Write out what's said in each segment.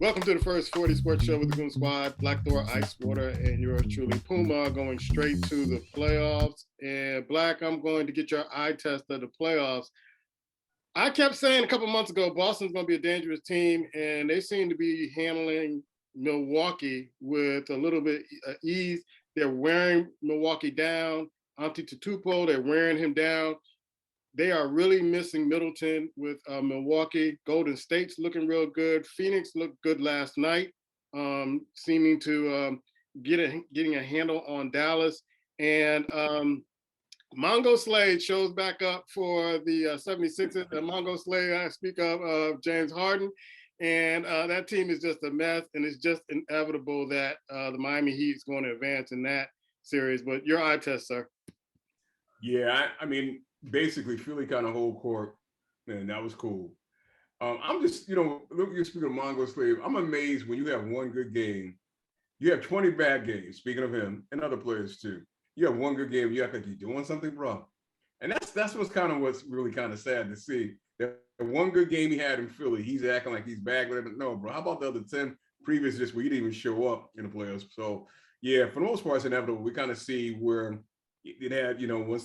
Welcome to the first 40 Sports Show with the Goon Squad. Black Thor, Icewater, and yours truly, Puma, going straight to the playoffs. And Black, I'm going to get your eye test of the playoffs. I kept saying a couple months ago, Boston's going to be a dangerous team, and they seem to be handling Milwaukee with a little bit of ease. They're wearing Milwaukee down. Antetokounmpo, they're wearing him down. They are really missing Middleton with Milwaukee. Golden State's looking real good. Phoenix looked good last night, seeming to getting a handle on Dallas. And Mongo Slade shows back up for the 76ers. And Mongo Slade, I speak of James Harden. And that team is just a mess. And it's just inevitable that the Miami Heat is going to advance in that series. But your eye test, sir. Yeah, I mean, basically Philly kind of whole court, man, that was cool. I'm just, you're speaking of Mongo Slave, I'm amazed when you have one good game. You have 20 bad games, speaking of him, and other players too. You have one good game, you act like you're doing something wrong. And that's what's really kind of sad to see. That one good game he had in Philly, he's acting like he's back with it. No, bro, how about the other 10 previous just where he didn't even show up in the playoffs? So, yeah, for the most part, it's inevitable. We kind of see where it had, once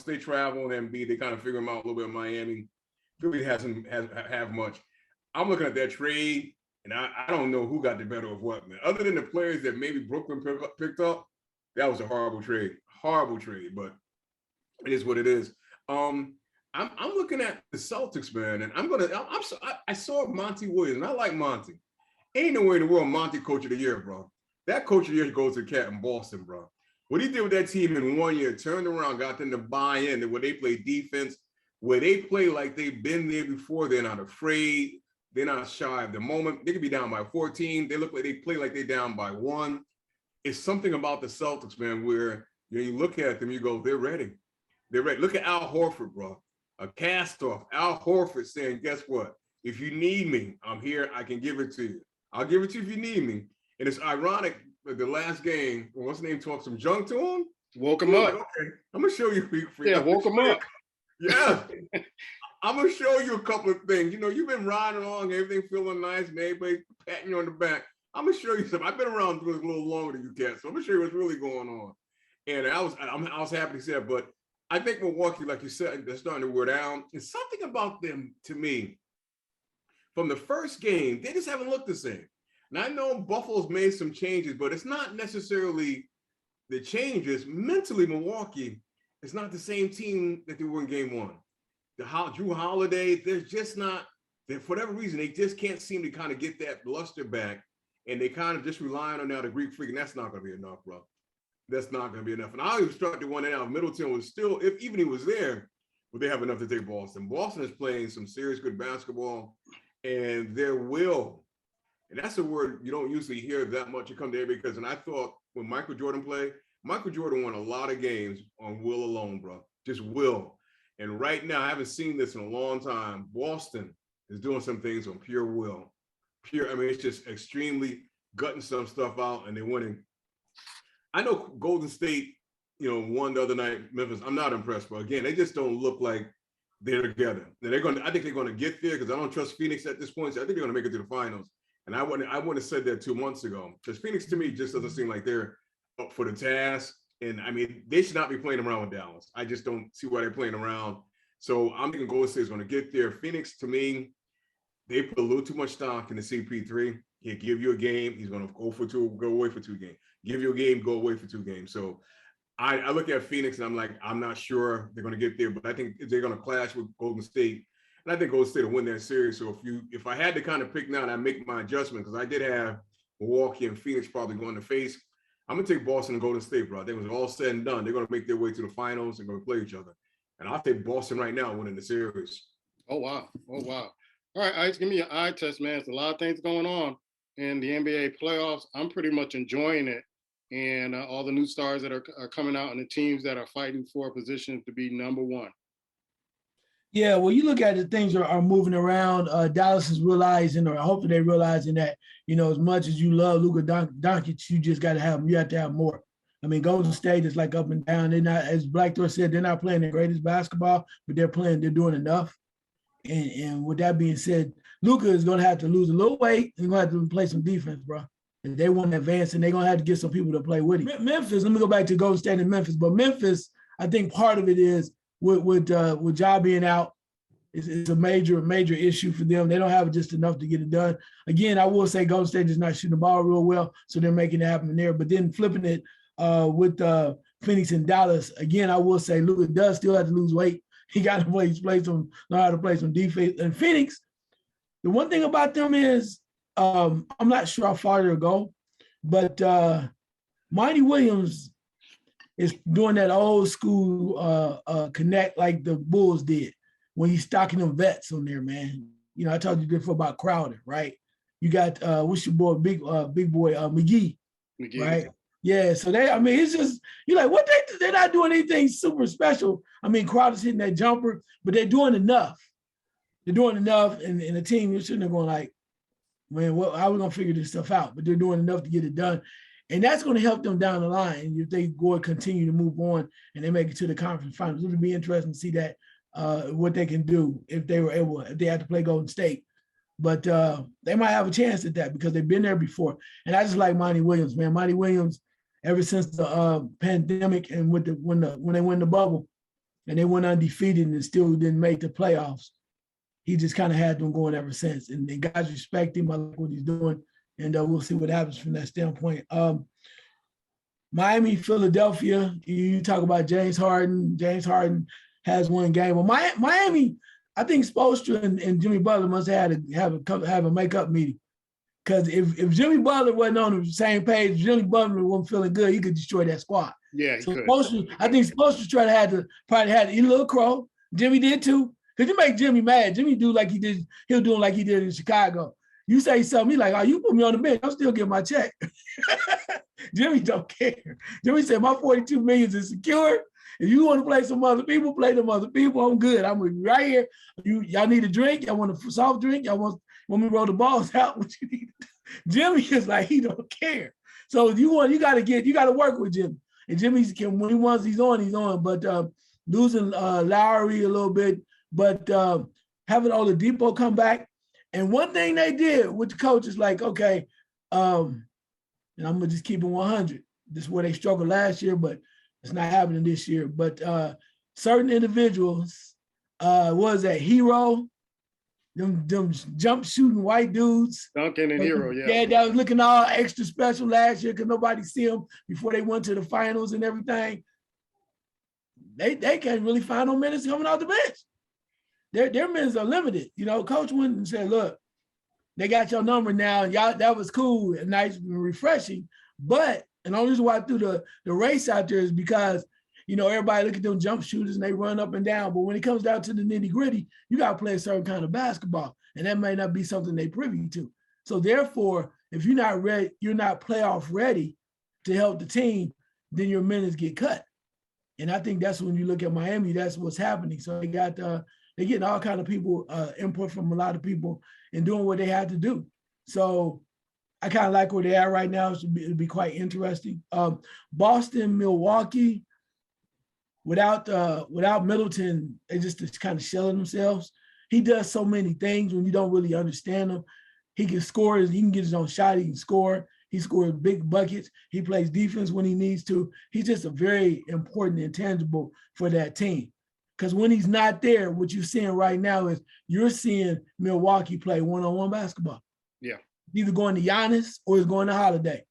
they travel and Embiid, they kind of figure them out a little bit in Miami. Philly hasn't have much. I'm looking at that trade, and I don't know who got the better of what, man. Other than the players that maybe Brooklyn picked up, that was a horrible trade, but it is what it is. I'm looking at the Celtics, man, and I saw Monty Williams, and I like Monty. Ain't no way in the world Monty coach of the year, bro. That coach of the year goes to the cat in Boston, bro. What he did with that team in 1 year, turned around, got them to buy in, where they play defense, where they play like they've been there before. They're not afraid. They're not shy of the moment. They could be down by 14. They look like they play like they're down by 1. It's something about the Celtics, man, where you look at them, you go, they're ready. They're ready. Look at Al Horford, bro. A cast off. Al Horford saying, guess what? If you need me, I'm here. I can give it to you. I'll give it to you if you need me. And it's ironic. The last game, what's the name, talk some junk to him? Woke him up. Like, okay, I'm going to show you. Woke him up. Yeah. I'm going to show you a couple of things. You've been riding along, everything feeling nice, and everybody patting you on the back. I'm going to show you something. I've been around a little longer than you cats, so I'm going to show you what's really going on. And I was happy to see that, but I think Milwaukee, like you said, they're starting to wear down. It's something about them, to me, from the first game, they just haven't looked the same. And I know Buffalo's made some changes, but it's not necessarily the changes. Mentally, Milwaukee is not the same team that they were in game 1. Drew Holiday, they're just not, for whatever reason, they just can't seem to kind of get that luster back. And they kind of just relying on now the Greek freak, and that's not going to be enough, bro. That's not going to be enough. And I even started to wonder now if Middleton was still, if even he was there, would they have enough to take Boston? Boston is playing some serious good basketball, and their will. And that's a word you don't usually hear that much. You come there because, and I thought when Michael Jordan played, Michael Jordan won a lot of games on will alone, bro. Just will. And right now, I haven't seen this in a long time. Boston is doing some things on pure will. It's just extremely gutting some stuff out, and they're winning. I know Golden State, won the other night, Memphis. I'm not impressed, but again, they just don't look like they're together. I think they're going to get there because I don't trust Phoenix at this point. So I think they're going to make it to the finals. And I wouldn't have said that 2 months ago because Phoenix to me just doesn't seem like they're up for the task. And I mean, they should not be playing around with Dallas. I just don't see why they're playing around. So I'm thinking Golden State is going to get there. Phoenix, to me, they put a little too much stock in the CP3. He'll give you a game. He's going to go away for 2 games. Give you a game, go away for 2 games. So I look at Phoenix and I'm like, I'm not sure they're going to get there, but I think they're going to clash with Golden State. And I think Golden State will win that series. So if I had to kind of pick now and I make my adjustment, because I did have Milwaukee and Phoenix probably going to face, I'm going to take Boston and Golden State, bro. I think when it's all said and done, they're going to make their way to the finals and going to play each other. And I'll take Boston right now winning the series. Oh, wow. All right, Ice, give me your eye test, man. There's a lot of things going on in the NBA playoffs. I'm pretty much enjoying it. And all the new stars that are coming out and the teams that are fighting for a position to be number 1. Yeah, well, you look at it, things are moving around. Dallas is realizing, or hopefully they're realizing that, as much as you love Luka Doncic, you just got to have him. You have to have more. I mean, Golden State is like up and down. They're not, as Black Thor said, they're not playing the greatest basketball, but they're doing enough. And with that being said, Luka is going to have to lose a little weight and going to have to play some defense, bro. If they want to advance, and they're going to have to get some people to play with him. Memphis, let me go back to Golden State and Memphis. But Memphis, I think part of it is with Ja being out, it's a major issue for them. They don't have just enough to get it done. Again, I will say Golden State is not shooting the ball real well, so they're making it happen there. But then flipping it with Phoenix and Dallas, again, I will say Luka does still have to lose weight. He got to know how to play some defense. And Phoenix, the one thing about them is I'm not sure how far they'll go, but Monty Williams is doing that old school connect like the Bulls did when he's stocking them vets on there, man. You know, I told you before about Crowder, right? You got what's your boy, big boy McGee, right? Yeah, so it's just, you're like, what they're not doing anything super special. I mean, Crowder's hitting that jumper, but they're doing enough. They're doing enough, and the team, you're sitting there going like, man, how are we gonna figure this stuff out? But they're doing enough to get it done. And that's going to help them down the line if they go and continue to move on and they make it to the conference finals. It would be interesting to see that what they can do if they had to play Golden State. But they might have a chance at that because they've been there before. And I just like Monty Williams, man. Monty Williams, ever since the pandemic and when they won the bubble and they went undefeated and still didn't make the playoffs, he just kind of had them going ever since. And guys respect him. I like what he's doing. And we'll see what happens from that standpoint. Miami, Philadelphia, you talk about James Harden. James Harden has one game. Well, Miami, I think Spoelstra and Jimmy Butler must have a makeup meeting. Because if Jimmy Butler wasn't on the same page, Jimmy Butler wasn't feeling good, he could destroy that squad. Yeah, he could. I think Spoelstra probably had to eat a little crow. Jimmy did too. Because you make Jimmy mad. Jimmy do like he did, he'll do like he did in Chicago. You say something, he like, oh, you put me on the bench, I'll still get my check. Jimmy don't care. Jimmy said, my 42 million is secure. If you want to play some other people, play them other people. I'm good. I'm right here. Y'all need a drink? Y'all want a soft drink? Y'all want me to roll the balls out? What you need? Jimmy is like, he don't care. So you got to work with Jimmy. And Jimmy, when he wants, he's on. But losing Lowry a little bit, but having Oladipo come back. And one thing they did with the coach is like, okay, and I'm gonna just keep it 100. This is where they struggled last year, but it's not happening this year. But certain individuals, was that Hero, them jump shooting white dudes. Duncan and Hero, yeah. Yeah, that was looking all extra special last year because nobody see them before they went to the finals and everything. They can't really find no minutes coming out the bench. Their minutes are limited. You know, coach went and said, look, they got your number now. Y'all, that was cool and nice and refreshing. But, and the only reason why I threw the race out there is because, you know, everybody look at them jump shooters and they run up and down. But when it comes down to the nitty gritty, you got to play a certain kind of basketball. And that may not be something they privy to. So therefore, if you're not ready, you're not playoff ready to help the team, then your minutes get cut. And I think that's when you look at Miami, that's what's happening. So they're getting all kind of people, input from a lot of people and doing what they had to do. So I kind of like where they are right now. It'll be quite interesting. Boston, Milwaukee, without Middleton, they just kind of shelling themselves. He does so many things when you don't really understand him. He can score, he can get his own shot, he can score. He scores big buckets. He plays defense when he needs to. He's just a very important intangible for that team. Because when he's not there, what you're seeing right now is you're seeing Milwaukee play one-on-one basketball. Yeah. Either going to Giannis or it's going to Holiday.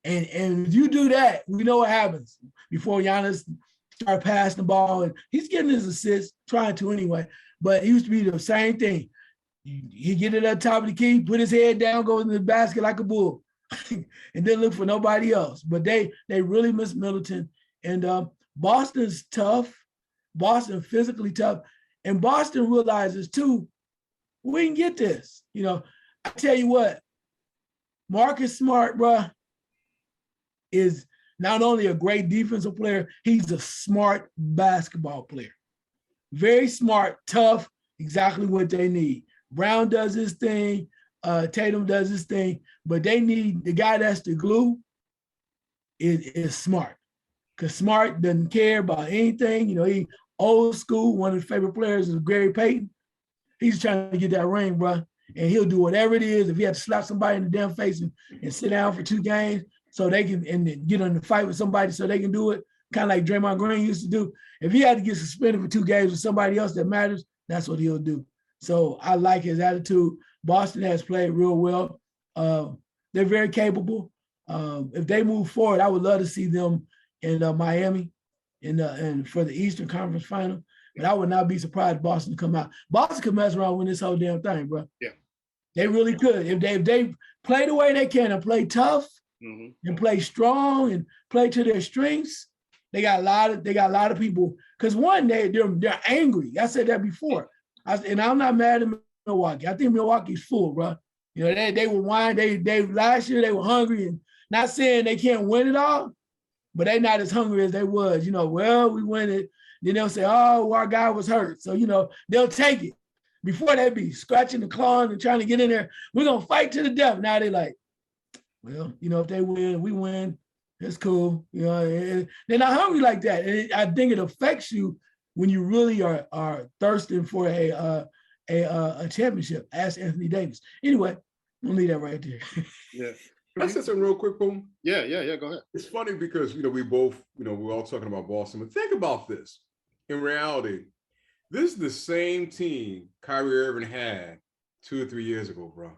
And if you do that, we know what happens. Before Giannis start passing the ball, and he's getting his assists, trying to anyway, but it used to be the same thing. He get it at the top of the key, put his head down, go in the basket like a bull, and then look for nobody else. But they really miss Middleton. And Boston's tough. Boston physically tough. And Boston realizes too, we can get this. You know, I tell you what, Marcus Smart, bruh, is not only a great defensive player, he's a smart basketball player. Very smart, tough, exactly what they need. Brown does his thing, Tatum does his thing, but they need the guy that's the glue is Smart. Because Smart doesn't care about anything. You know, he old school. One of his favorite players is Gary Payton. He's trying to get that ring, bro. and he'll do whatever it is. If he had to slap somebody in the damn face and sit down for 2 games so they can and get in the fight with somebody so they can do it, kind of like Draymond Green used to do. If he had to get suspended for 2 games with somebody else that matters, that's what he'll do. So I like his attitude. Boston has played real well. They're very capable. If they move forward, I would love to see them in Miami and for the Eastern Conference Final. But I would not be surprised Boston to come out. Boston could mess around and win this whole damn thing, bro. Yeah, they really could. If they play the way they can and play tough and play strong and play to their strengths, they got a lot of people. Because one, they're angry. I said that before. And I'm not mad at Milwaukee. I think Milwaukee's full, bro. You know, they were whining. They last year they were hungry, and not saying they can't win it all, but they not as hungry as they was. You know, well, we win it. Then they'll say, oh, our guy was hurt. So, you know, they'll take it. Before they'd be scratching the claws and trying to get in there. We're going to fight to the death. Now they like, well, you know, if they win, we win. It's cool. You know, they're not hungry like that. And I think it affects you when you really are thirsting for a championship. Ask Anthony Davis. Anyway, I'll leave that right there. Yeah. Can I say something real quick, Boom? Yeah. Go ahead. It's funny because, you know, we both, you know, we're all talking about Boston, but think about this. In reality, this is the same team Kyrie Irving had 2 or 3 years ago, bro.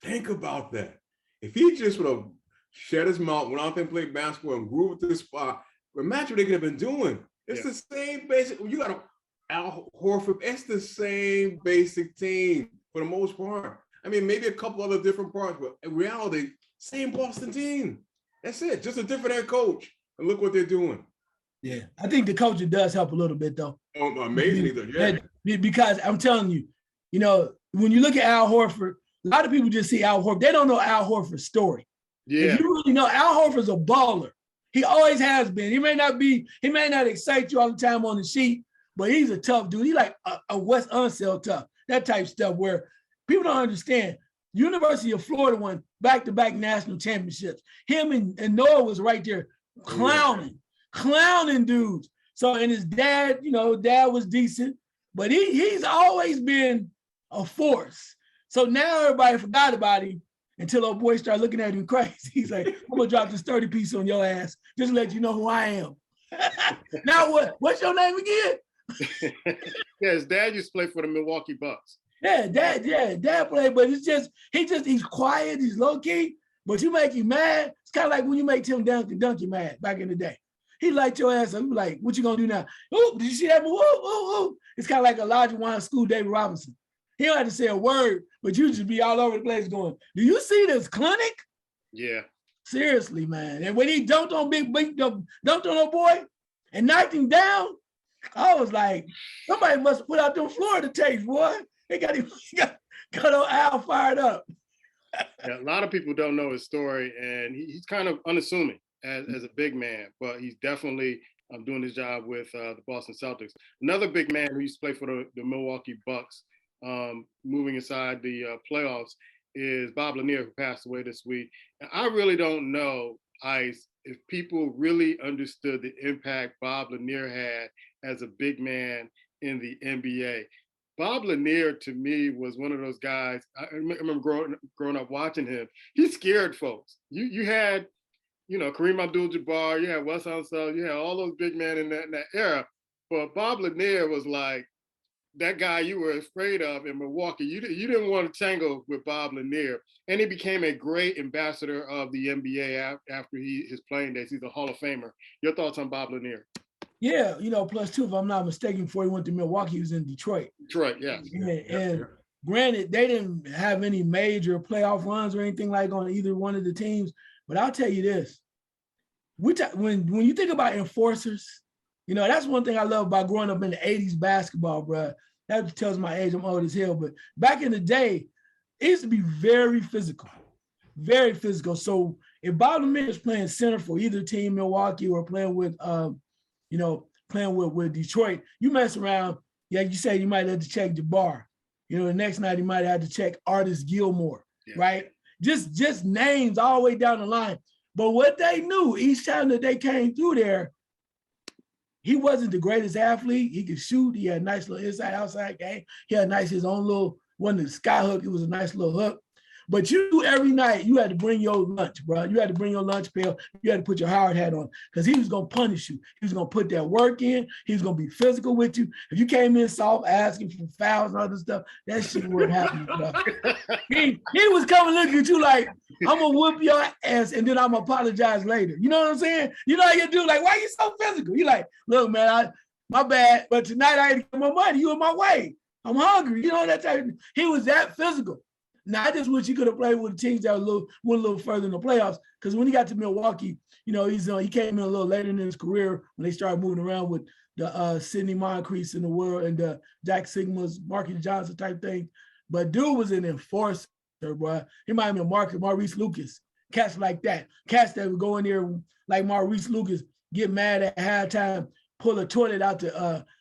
Think about that. If he just would have shut his mouth, went out there and played basketball and grew with this spot, imagine what they could have been doing. It's the same basic. You got Al Horford. It's the same basic team for the most part. I mean, maybe a couple other different parts, but in reality, same Boston team. That's it. Just a different head coach. And look what they're doing. Yeah, I think the coaching does help a little bit, though. Oh, amazingly, yeah. Because I'm telling you, you know, when you look at Al Horford, a lot of people just see Al Horford. They don't know Al Horford's story. Yeah. If you really know, Al Horford's a baller. He always has been. He may not excite you all the time on the sheet, but he's a tough dude. He like a West Unseld tough, that type stuff where people don't understand. University of Florida won back-to-back national championships. Him and Noah was right there clowning dudes. So, and his dad, you know, dad was decent, but he's always been a force. So now everybody forgot about him until old boy started looking at him crazy. He's like, I'm gonna drop this 30 piece on your ass, just to let you know who I am. Now what's your name again? Yeah, his dad used to play for the Milwaukee Bucks. Yeah, dad played, but he's quiet, he's low-key, but you make him mad. It's kind of like when you make Tim Duncan mad back in the day. He light your ass up. You be like, what you gonna do now? Oh, did you see that move? Oh. It's kind of like Elijah Wan School David Robinson. He don't have to say a word, but you just be all over the place going, do you see this clinic? Yeah. Seriously, man. And when he dunked on dunked on a boy and knocked him down, I was like, somebody must have put out them Florida tapes, boy. They got him, got old Al fired up. Yeah, a lot of people don't know his story, and he's kind of unassuming as a big man, but he's definitely doing his job with the Boston Celtics. Another big man who used to play for the Milwaukee Bucks, moving inside the playoffs, is Bob Lanier, who passed away this week. And I really don't know, Ice, if people really understood the impact Bob Lanier had as a big man in the NBA. Bob Lanier, to me, was one of those guys. I remember growing up watching him. He scared folks. You had, you know, Kareem Abdul-Jabbar, you had Wes Unseld, you had all those big men in that era. But Bob Lanier was like that guy you were afraid of in Milwaukee. You didn't want to tangle with Bob Lanier. And he became a great ambassador of the NBA after his playing days. He's a Hall of Famer. Your thoughts on Bob Lanier? Yeah, you know, plus two, if I'm not mistaken, before he went to Milwaukee, he was in Detroit. Yeah. And granted, they didn't have any major playoff runs or anything like on either one of the teams. But I'll tell you this. When you think about enforcers, you know, that's one thing I love about growing up in the 80s basketball, bro. That tells my age, I'm old as hell. But back in the day, it used to be very physical, very physical. So if Bob Lanier is playing center for either team, Milwaukee, or playing with with Detroit, you mess around, yeah, you say you might have to check Jabbar. You know, the next night you might have to check Artis Gilmore, right? Just names all the way down the line. But what they knew, each time that they came through there, he wasn't the greatest athlete. He could shoot. He had a nice little inside-outside game. He had his own little wasn't a sky hook. It was a nice little hook. But you every night you had to bring your lunch, bro. You had to bring your lunch pail. You had to put your hard hat on because he was gonna punish you. He was gonna put that work in. He was gonna be physical with you. If you came in soft asking for fouls and other stuff, that shit wouldn't happen, bro. He was coming looking at you like, I'm gonna whoop your ass and then I'm gonna apologize later. You know what I'm saying? You know how you do, like, why you so physical? You like, look, man, my bad, but tonight I had to get my money. You in my way. I'm hungry. You know that type of thing. He was that physical. Now, I just wish he could have played with teams that went a little further in the playoffs. Because when he got to Milwaukee, you know, he came in a little later in his career when they started moving around with the Sidney Moncriefs in the world and the Jack Sigmas, Marcus Johnson type thing. But dude was an enforcer, bro. He might have been Maurice Lucas, cats like that. Cats that would go in there like Maurice Lucas, get mad at halftime, pull a toilet out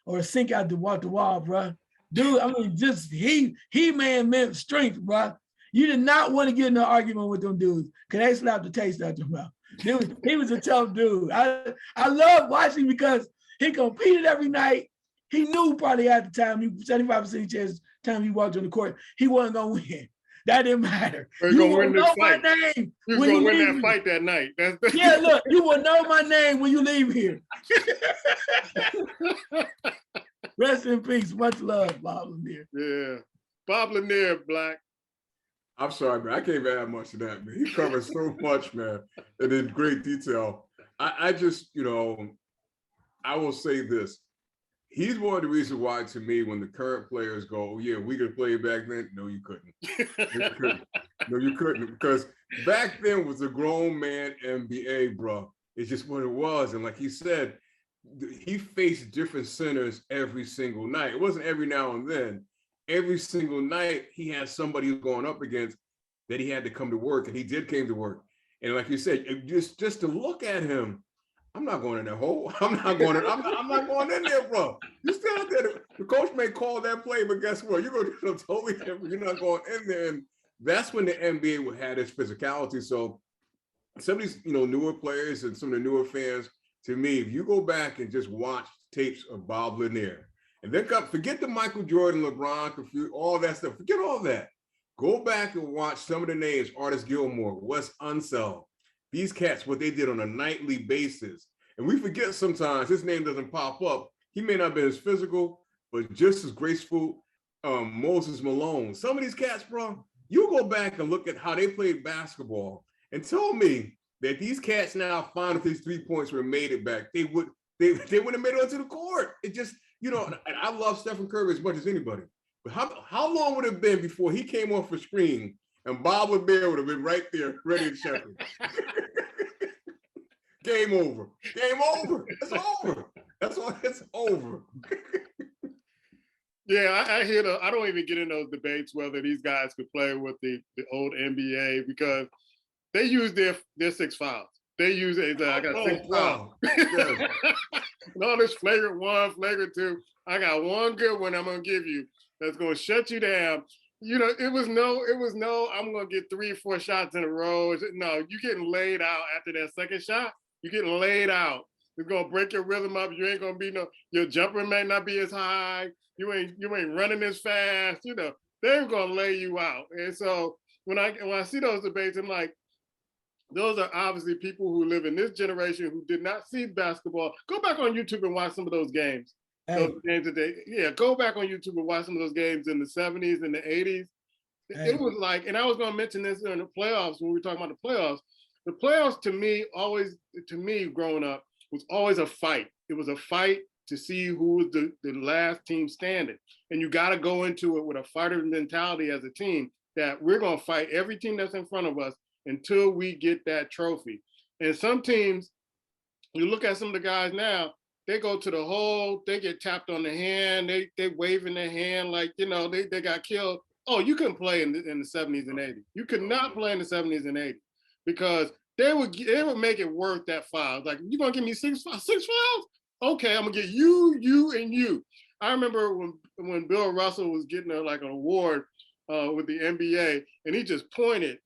or a sink out the wall, bro. Dude, I mean, just he meant strength, bro. You did not want to get in an argument with them dudes because they slapped the taste out your mouth. He was a tough dude. I love watching because he competed every night. He knew probably at the time, 75% chance time he walked on the court, he wasn't going to win. That didn't matter. You will know my name. He was going to win that fight that night. Yeah, look, you will know my name when you leave here. Rest in peace. Much love, Bob Lanier. Yeah. Bob Lanier, Black. I'm sorry, man. I can't even add much to that, man. He covers so much, man, and in great detail. I just, you know, I will say this. He's one of the reasons why, to me, when the current players go, oh, yeah, we could play back then. No, you couldn't. No, you couldn't. Because back then was a grown man NBA, bro. It's just what it was. And like he said, he faced different centers every single night. It wasn't every now and then. Every single night, he had somebody who's going up against that he had to come to work, and he did came to work. And like you said, just to look at him, I'm not going in that hole. I'm not going in there, bro. You still out there. The coach may call that play, but guess what? You're going to do totally different. You're not going in there. And that's when the NBA would have this physicality. So some of these, you know, newer players and some of the newer fans, to me, if you go back and just watch tapes of Bob Lanier, and then forget the Michael Jordan, LeBron, all that stuff. Forget all that. Go back and watch some of the names, Artis Gilmore, Wes Unseld, these cats, what they did on a nightly basis. And we forget sometimes his name doesn't pop up. He may not have been as physical, but just as graceful. Moses Malone. Some of these cats, bro, you go back and look at how they played basketball and tell me that these cats now find if these 3 points were made it back, they wouldn't have made it onto the court. It just, you know, and I love Stephen Curry as much as anybody. But how long would it have been before he came off the screen and Bob Lanier would have been right there ready to check him? Game over. Game over. It's over. That's why it's over. Yeah, I hear I don't even get in those debates whether these guys could play with the old NBA because they use their 6 fouls. They use I got 6 fouls. Yes. And all this flagrant 1, flagrant 2. I got one good one I'm gonna give you that's gonna shut you down. You know, it was no, I'm gonna get 3 or 4 shots in a row. No, you getting laid out after that second shot. You're getting laid out. It's gonna break your rhythm up. You ain't gonna be your jumper may not be as high. You ain't running as fast. You know, they're gonna lay you out. And so when I see those debates, I'm like, those are obviously people who live in this generation who did not see basketball. Go back on YouTube and watch some of those games. Hey. Those games go back on YouTube and watch some of those games in the 70s and the 80s. Hey. It was like, and I was gonna mention this in the playoffs when we were talking about the playoffs. The playoffs to me growing up was always a fight. It was a fight to see who was the last team standing. And you got to go into it with a fighter mentality as a team that we're going to fight every team that's in front of us until we get that trophy. And some teams, you look at some of the guys now, they go to the hole, they get tapped on the hand, they waving their hand like, you know, they got killed. Oh, you couldn't play in the 70s and 80s. You could not play in the 70s and 80s because they would make it worth that foul. Like, you gonna give me 6 fouls? Okay, I'm gonna get you, and you. I remember when Bill Russell was getting an award with the NBA, and he just pointed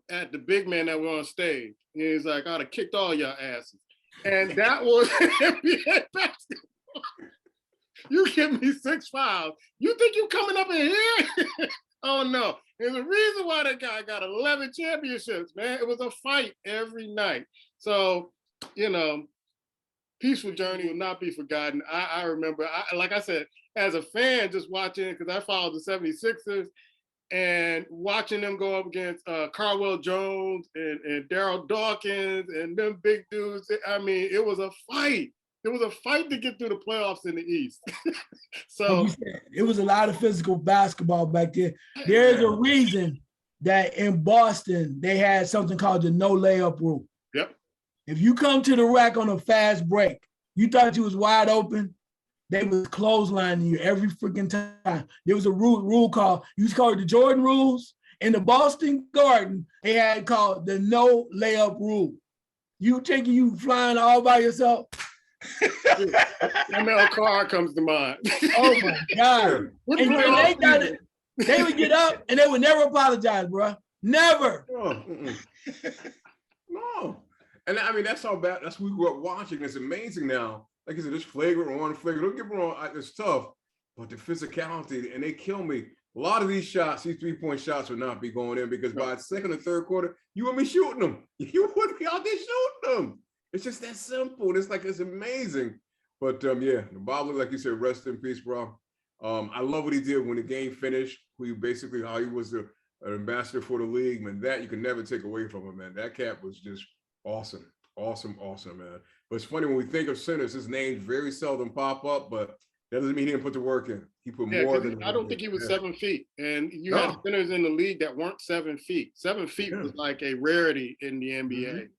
at the big man that were on stage. And he's like, I'd have kicked all your asses. And that was NBA basketball. You give me 6 fouls. You think you coming up in here? Oh no. There's a reason why that guy got 11 championships, man. It was a fight every night. So, you know, peaceful journey will not be forgotten. I remember, like I said, as a fan, just watching, because I followed the 76ers and watching them go up against Carwell Jones and Daryl Dawkins and them big dudes. I mean, it was a fight. It was a fight to get through the playoffs in the East. So like said, it was a lot of physical basketball back there. There's a reason that in Boston, they had something called the no layup rule. Yep. If you come to the rack on a fast break, you thought you was wide open, they was clotheslining you every freaking time. There was a rule called, used to call it the Jordan rules. In the Boston Garden, they had called the no layup rule. You thinking you flying all by yourself? ML Carr comes to mind. Oh my God. And they would get up and they would never apologize, bro. Never. No. And I mean, that's how bad, that's what we grew up watching. It's amazing now. Like I said, this flagrant one flagrant. Don't get me wrong, it's tough, but the physicality, and they kill me. A lot of these shots, these 3-point shots would not be going in because by the second or third quarter, you wouldn't be shooting them. You wouldn't be out there shooting them. It's just that simple. It's like, it's amazing. But yeah, the Bob, like you said, rest in peace, bro. I love what he did when the game finished. Basically how he was an ambassador for the league, man. That you can never take away from him, man. That cat was just awesome, man. But it's funny when we think of centers, his names very seldom pop up, but that doesn't mean he didn't put the work in. He put more than. I don't think he was 7 feet, and you had centers in the league that weren't 7 feet. 7 feet was like a rarity in the NBA.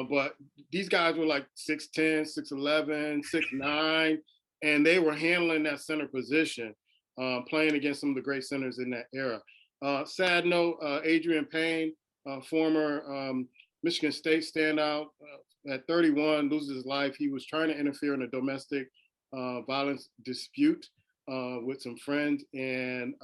But these guys were like 6'10", 6'11", 6'9", and they were handling that center position, playing against some of the great centers in that era. Sad note, Adrian Payne, former Michigan State standout, at 31, loses his life. He was trying to interfere in a domestic violence dispute with some friends, and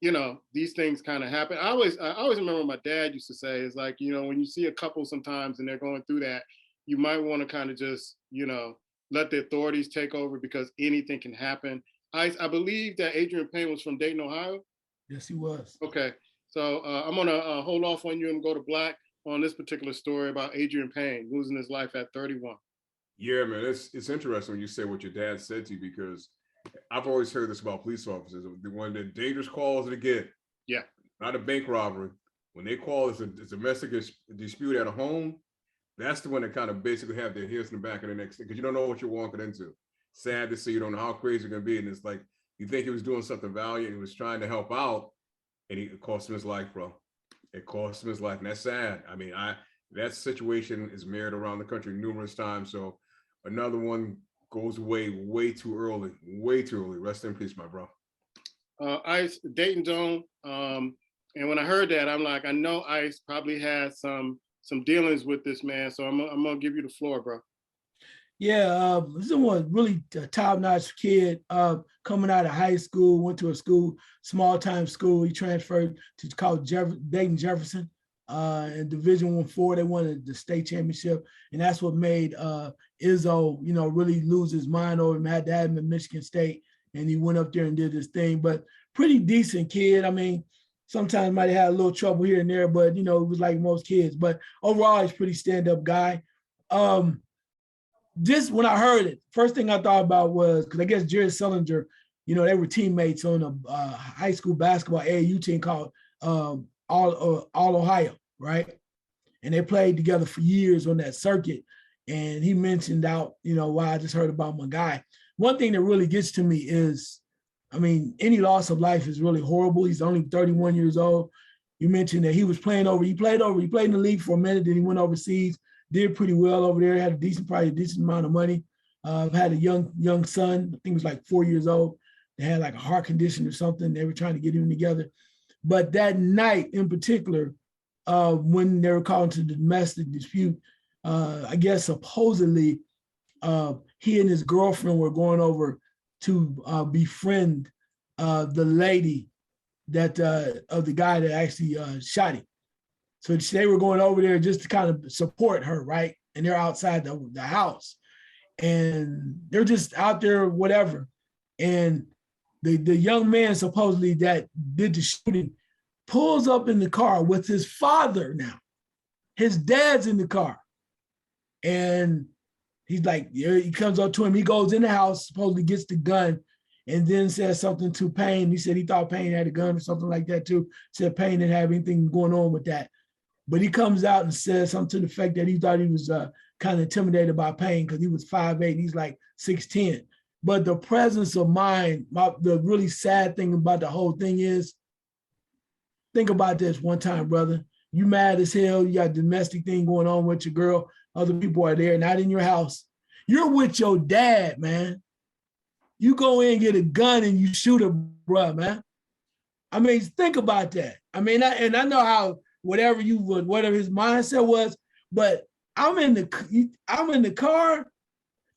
you know, these things kind of happen. I always remember my dad used to say, is like, you know, when you see a couple sometimes and they're going through that, you might want to kind of just, you know, let the authorities take over because anything can happen. I believe that Adrian Payne was from Dayton, Ohio. Yes, he was. Okay, so I'm gonna hold off on you and go to Black on this particular story about Adrian Payne losing his life at 31. Yeah, man, it's interesting when you say what your dad said to you, because I've always heard this about police officers. One of the dangerous calls to get. Yeah. Not a bank robbery. When they call it's a domestic dispute at a home, that's the one that kind of basically have their heels in the back of the neck, because you don't know what you're walking into. Sad to see, you don't know how crazy it's gonna be. And it's like, you think he was doing something valiant, he was trying to help out, and it cost him his life, bro. It cost him his life, and that's sad. I mean, that situation is mirrored around the country numerous times. So another one goes away way too early. Rest in peace, my bro. Ice, Dayton Zone. And when I heard that, I'm like, I know Ice probably had some dealings with this man. So I'm gonna give you the floor, bro. Yeah, this was really a top-notch kid coming out of high school, went to a school, small-time school. He transferred to called Dayton Jefferson in Division I-4. They won the state championship, and that's what made Izzo, you know, really lose his mind over him. Had to have him in Michigan State, and he went up there and did his thing. But pretty decent kid. I mean, sometimes might have had a little trouble here and there, but, you know, it was like most kids. But overall, he's a pretty stand-up guy. Just when I heard it, first thing I thought about was, because I guess Jerry Sullinger, you know, they were teammates on a high school basketball AAU team called All Ohio, right? And they played together for years on that circuit. And he mentioned out, you know, why I just heard about my guy. One thing that really gets to me is, I mean, any loss of life is really horrible. He's only 31 years old. You mentioned that he played in the league for a minute, then he went overseas. Did pretty well over there, had probably a decent amount of money. Had a young son, I think he was like 4 years old. They had like a heart condition or something. They were trying to get him together. But that night in particular, when they were called to the domestic dispute, I guess supposedly he and his girlfriend were going over to befriend the lady that of the guy that actually shot him. So they were going over there just to kind of support her, right? And they're outside the house. and they're just out there, whatever. And the young man supposedly that did the shooting pulls up in the car with his father now. His dad's in the car. And he's like, yeah, he comes up to him. He goes in the house, supposedly gets the gun, and then says something to Payne. He said he thought Payne had a gun or something like that too. Said Payne didn't have anything going on with that. But he comes out and says something to the effect that he thought he was kind of intimidated by Payne because he was 5'8", he's like 6'10". But the presence of mind, the really sad thing about the whole thing is, think about this one time, brother. You mad as hell. You got a domestic thing going on with your girl. Other people are there, not in your house. You're with your dad, man. You go in and get a gun and you shoot a bruh, man. I mean, think about that. I mean, I know how whatever his mindset was, but I'm in the car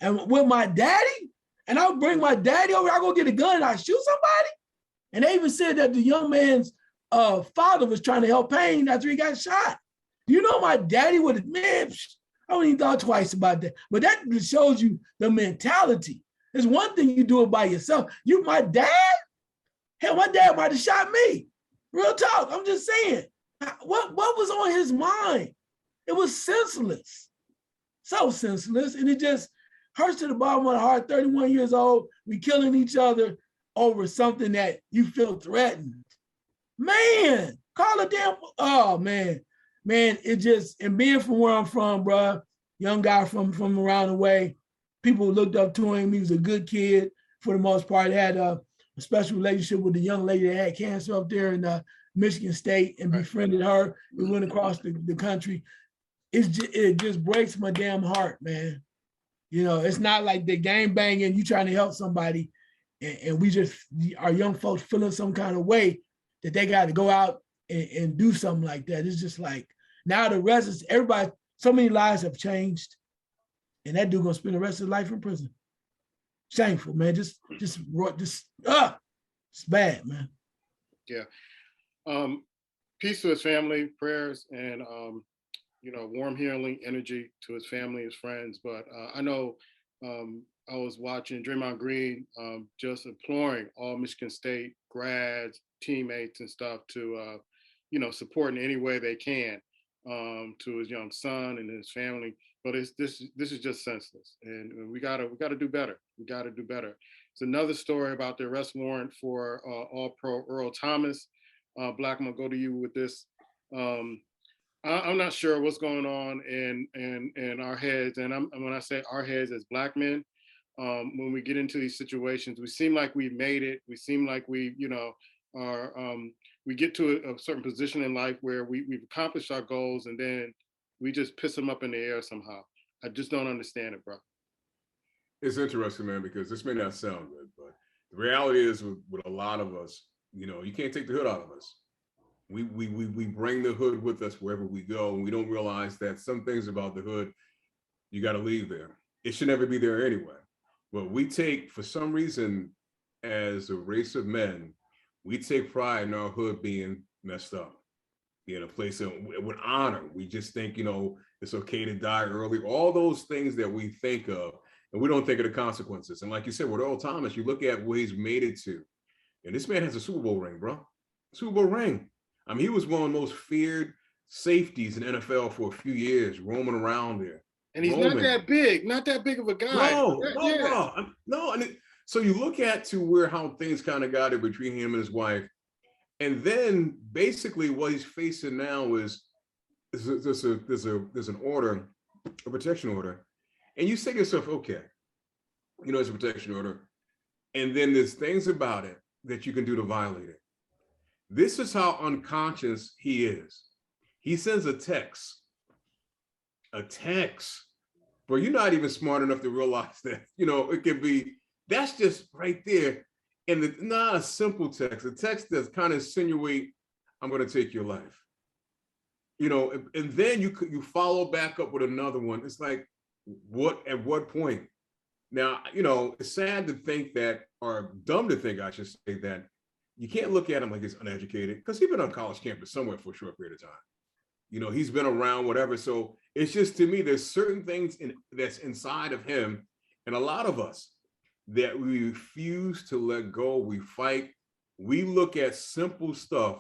and with my daddy, and I'll bring my daddy over. I go get a gun and I shoot somebody. And they even said that the young man's father was trying to help Payne after he got shot. You know, my daddy would have, man, I don't even thought twice about that. But that just shows you the mentality. There's one thing you do it by yourself. My dad? Hell, my dad might have shot me. Real talk. I'm just saying. What was on his mind? It was senseless. So senseless. And it just hurts to the bottom of the heart. 31 years old, we killing each other over something that you feel threatened. Man, call a damn, oh man. Man, it just, and being from where I'm from, bro, young guy from around the way, people looked up to him. He was a good kid for the most part. He had a special relationship with the young lady that had cancer up there in Michigan State and befriended her. We went across the country. It just breaks my damn heart, man. You know, it's not like the gang banging, you trying to help somebody, and we just, our young folks feeling some kind of way that they got to go out and do something like that. It's just like, now the rest is everybody, so many lives have changed, and that dude gonna spend the rest of his life in prison. Shameful, man. Just it's bad, man. Yeah. Peace to his family, prayers, and warm healing energy to his family, his friends. But I know I was watching Draymond Green just imploring all Michigan State grads, teammates, and stuff to support in any way they can to his young son and his family. But this is just senseless, and we gotta do better. We gotta do better. It's another story about the arrest warrant for All-Pro Earl Thomas. Black, I'm gonna go to you with this. I'm not sure what's going on in our heads, and when I say our heads as Black men, when we get into these situations, we seem like we've made it. We seem like we get to a certain position in life where we've accomplished our goals, and then we just piss them up in the air somehow. I just don't understand it, bro. It's interesting, man, because this may not sound good, but the reality is with a lot of us, you can't take the hood out of us. We bring the hood with us wherever we go, and we don't realize that some things about the hood, you got to leave there. It should never be there anyway. But we take, for some reason, as a race of men, we take pride in our hood being messed up, being a place with honor. We just think, it's okay to die early. All those things that we think of, and we don't think of the consequences. And like you said, with Earl Thomas, you look at where he's made it to. And this man has a Super Bowl ring, bro. Super Bowl ring. I mean, he was one of the most feared safeties in NFL for a few years, roaming around there. And he's not that big of a guy. No. So you look at how things kind of got it between him and his wife. And then basically what he's facing now is there's an order, a protection order. And you say to yourself, okay, it's a protection order. And then there's things about it that you can do to violate it. This is how unconscious he is. He sends a text. But you're not even smart enough to realize that, it can be, that's just right there. And not a simple text, a text that's kind of insinuate, I'm going to take your life. And then you follow back up with another one. It's like, at what point? Now, it's sad to think that, or dumb to think, I should say, that you can't look at him like he's uneducated, because he's been on college campus somewhere for a short period of time. He's been around, whatever. So it's just, to me, there's certain things that's inside of him, And a lot of us that we refuse to let go, we fight, we look at simple stuff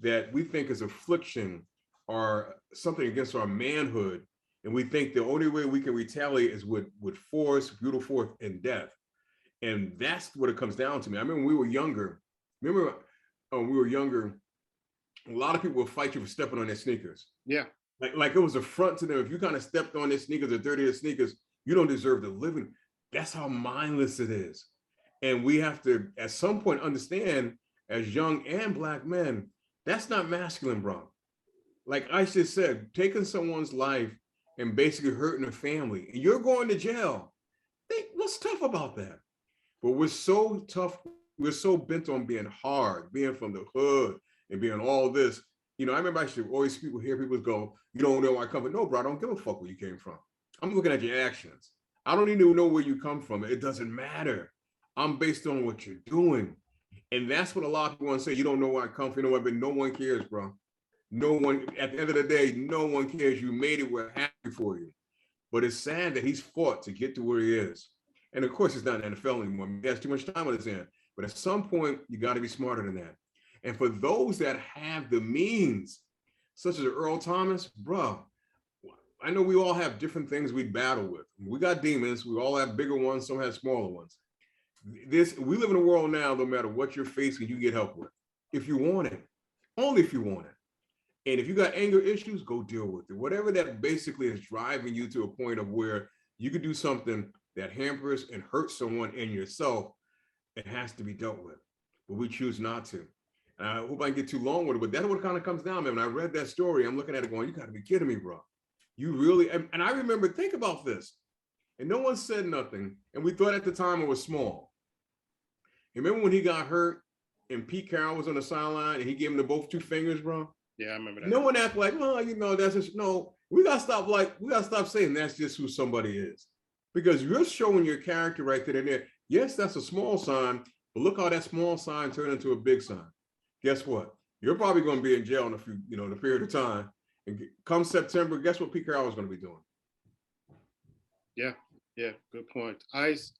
that we think is affliction or something against our manhood, and we think the only way we can retaliate is with force, brutal force, and death. And that's what it comes down to me. I remember when we were younger, a lot of people would fight you for stepping on their sneakers. Yeah. Like it was a front to them. If you kind of stepped on their sneakers or dirty their sneakers, you don't deserve to live in. That's how mindless it is. And we have to, at some point, understand as young and Black men, that's not masculine, bro. Like I just said, taking someone's life and basically hurting a family, and you're going to jail. What's tough about that? But we're so tough. We're so bent on being hard, being from the hood and being all this. You know, I remember I should always hear people go, you don't know where I come from. No, bro, I don't give a fuck where you came from. I'm looking at your actions. I don't even know where you come from. It doesn't matter. I'm based on what you're doing. And that's what a lot of people want to say. You don't know where I come from. You know what? But no one cares, bro. No one, at the end of the day, no one cares. You made it. We're happy for you. But it's sad that he's fought to get to where he is. And of course, he's not in the NFL anymore. He has too much time on his hand. But at some point, you got to be smarter than that. And for those that have the means, such as Earl Thomas, bro, I know we all have different things we battle with. We got demons. We all have bigger ones. Some have smaller ones. We live in a world now, no matter what you're facing, you get help with. If you want it, only if you want it. And if you got anger issues, go deal with it. Whatever that basically is driving you to a point of where you could do something that hampers and hurts someone and yourself, it has to be dealt with. But we choose not to. And I hope I can get too long with it, but that's what it kind of comes down, man. When I read that story, I'm looking at it going, you got to be kidding me, bro. You really, and I remember, think about this. And no one said nothing. And we thought at the time it was small. You remember when he got hurt and Pete Carroll was on the sideline and he gave him the both two fingers, bro? Yeah, I remember that. No one acted like, well, you know, that's just, no, we got to stop saying that's just who somebody is. Because you're showing your character right then and there. Yes, that's a small sign, but look how that small sign turned into a big sign. Guess what? You're probably going to be in jail in a period of time. And come September, guess what Pete Carroll is going to be doing? Yeah, good point. Ice,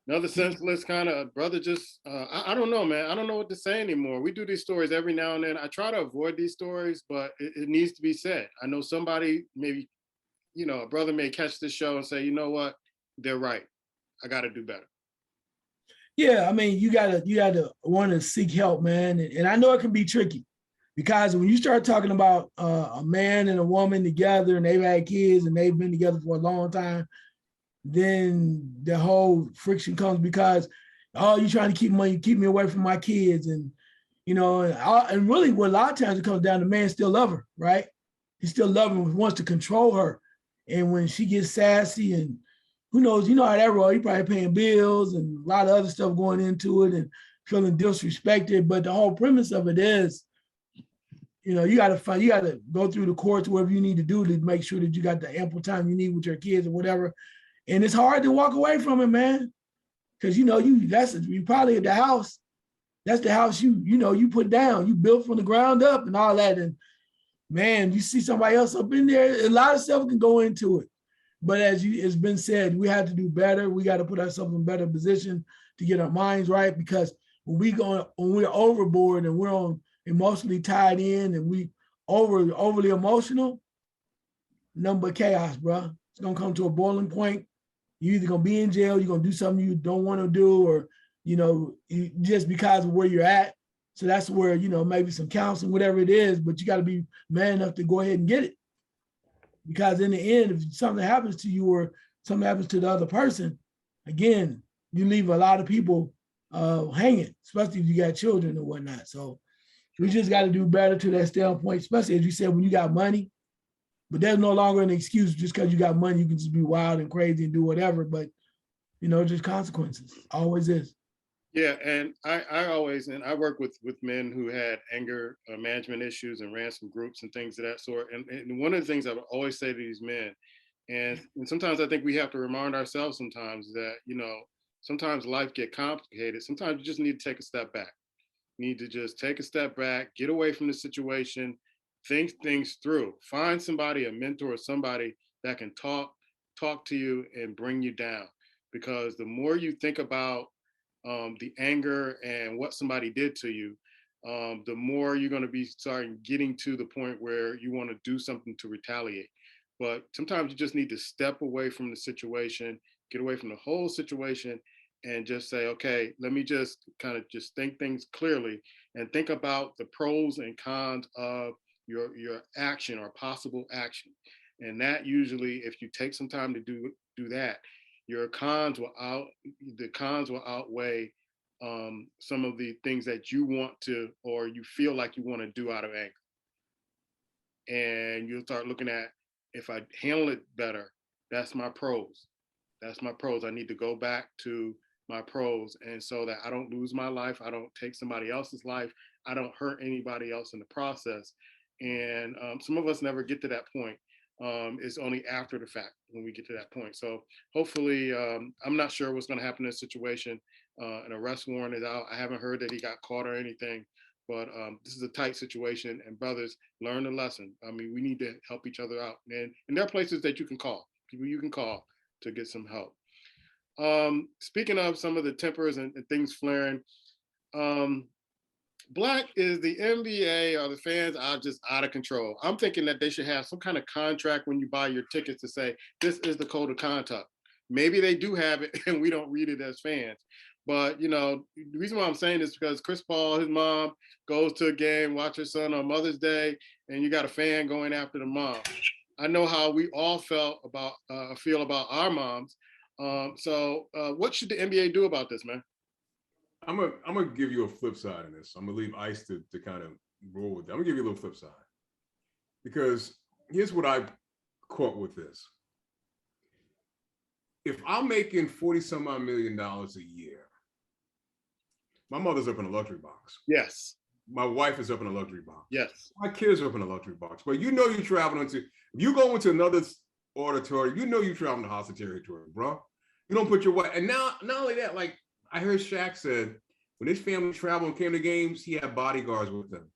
another senseless kind of brother, just, I don't know, man. I don't know what to say anymore. We do these stories every now and then. I try to avoid these stories, but it needs to be said. I know somebody, maybe, a brother may catch this show and say, you know what? They're right. I got to do better. Yeah, I mean, you gotta want to seek help, man. And I know it can be tricky because when you start talking about a man and a woman together and they've had kids and they've been together for a long time, then the whole friction comes because, oh, you're trying to keep me away from my kids. And, and really what a lot of times it comes down to man still love her, right? He still love her, wants to control her. And when she gets sassy and who knows, you know how that roll, he probably paying bills and a lot of other stuff going into it and feeling disrespected. But the whole premise of it is, you got to go through the courts, whatever you need to do to make sure that you got the ample time you need with your kids or whatever. And it's hard to walk away from it, man. Cause you probably at the house, that's the house you put down, you built from the ground up and all that. And man, you see somebody else up in there, a lot of stuff can go into it. But it's been said, we have to do better. We got to put ourselves in a better position to get our minds right, because when we're overboard and we're emotionally tied in and we overly emotional, nothing but chaos, bro. It's gonna come to a boiling point. You're either gonna be in jail, you're gonna do something you don't want to do, or just because of where you're at. So that's where maybe some counseling, whatever it is, but you got to be man enough to go ahead and get it. Because in the end, if something happens to you or something happens to the other person, again, you leave a lot of people hanging, especially if you got children or whatnot. So we just got to do better to that standpoint, especially as you said, when you got money. But there's no longer an excuse just because you got money, you can just be wild and crazy and do whatever. But, just consequences. Always is. Yeah, and I work with men who had anger management issues and ran some groups and things of that sort. And one of the things I would always say to these men, and sometimes I think we have to remind ourselves sometimes that, sometimes life get complicated. Sometimes you just need to take a step back. You need to just take a step back, get away from the situation, think things through. Find somebody, a mentor, somebody that can talk talk to you and bring you down, because the more you think about the anger and what somebody did to you, the more you're going to be starting getting to the point where you want to do something to retaliate. But sometimes you just need to step away from the situation, get away from the whole situation, and just say, okay, let me just kind of just think things clearly and think about the pros and cons of your action or possible action. And that usually, if you take some time to do that, your the cons will outweigh some of the things that you want to, or you feel like you want to do out of anger. And you'll start looking at, if I handle it better, that's my pros. That's my pros. I need to go back to my pros, and so that I don't lose my life, I don't take somebody else's life, I don't hurt anybody else in the process. And some of us never get to that point. It's only after the fact when we get to that point. So hopefully, I'm not sure what's going to happen in this situation. An arrest warrant is out. I haven't heard that he got caught or anything, but this is a tight situation. And brothers, learn the lesson. I mean, we need to help each other out, and there are places that you can call, people you can call to get some help. Speaking of some of the tempers and things flaring, Black, is the NBA or the fans are just out of control? I'm thinking that they should have some kind of contract when you buy your tickets to say, this is the code of conduct. Maybe they do have it and we don't read it as fans. But, you know, the reason why I'm saying this is because Chris Paul, his mom, goes to a game, watch her son on Mother's Day, and you got a fan going after the mom. I know how we all feel about our moms. So what should the NBA do about this, man? I'm gonna give you a flip side in this. I'm gonna leave Ice to kind of roll with that. I'm gonna give you a little flip side, because here's what I caught with this. If I'm making 40 some odd $1 million a year, my mother's up in a luxury box. Yes. My wife is up in a luxury box. Yes. My kids are up in a luxury box. But you know you're traveling if you go into another auditorium, you know you're traveling to hostile territory, bro. You don't put your wife, and now not only that, like I heard Shaq said, when his family traveled and came to games, he had bodyguards with them.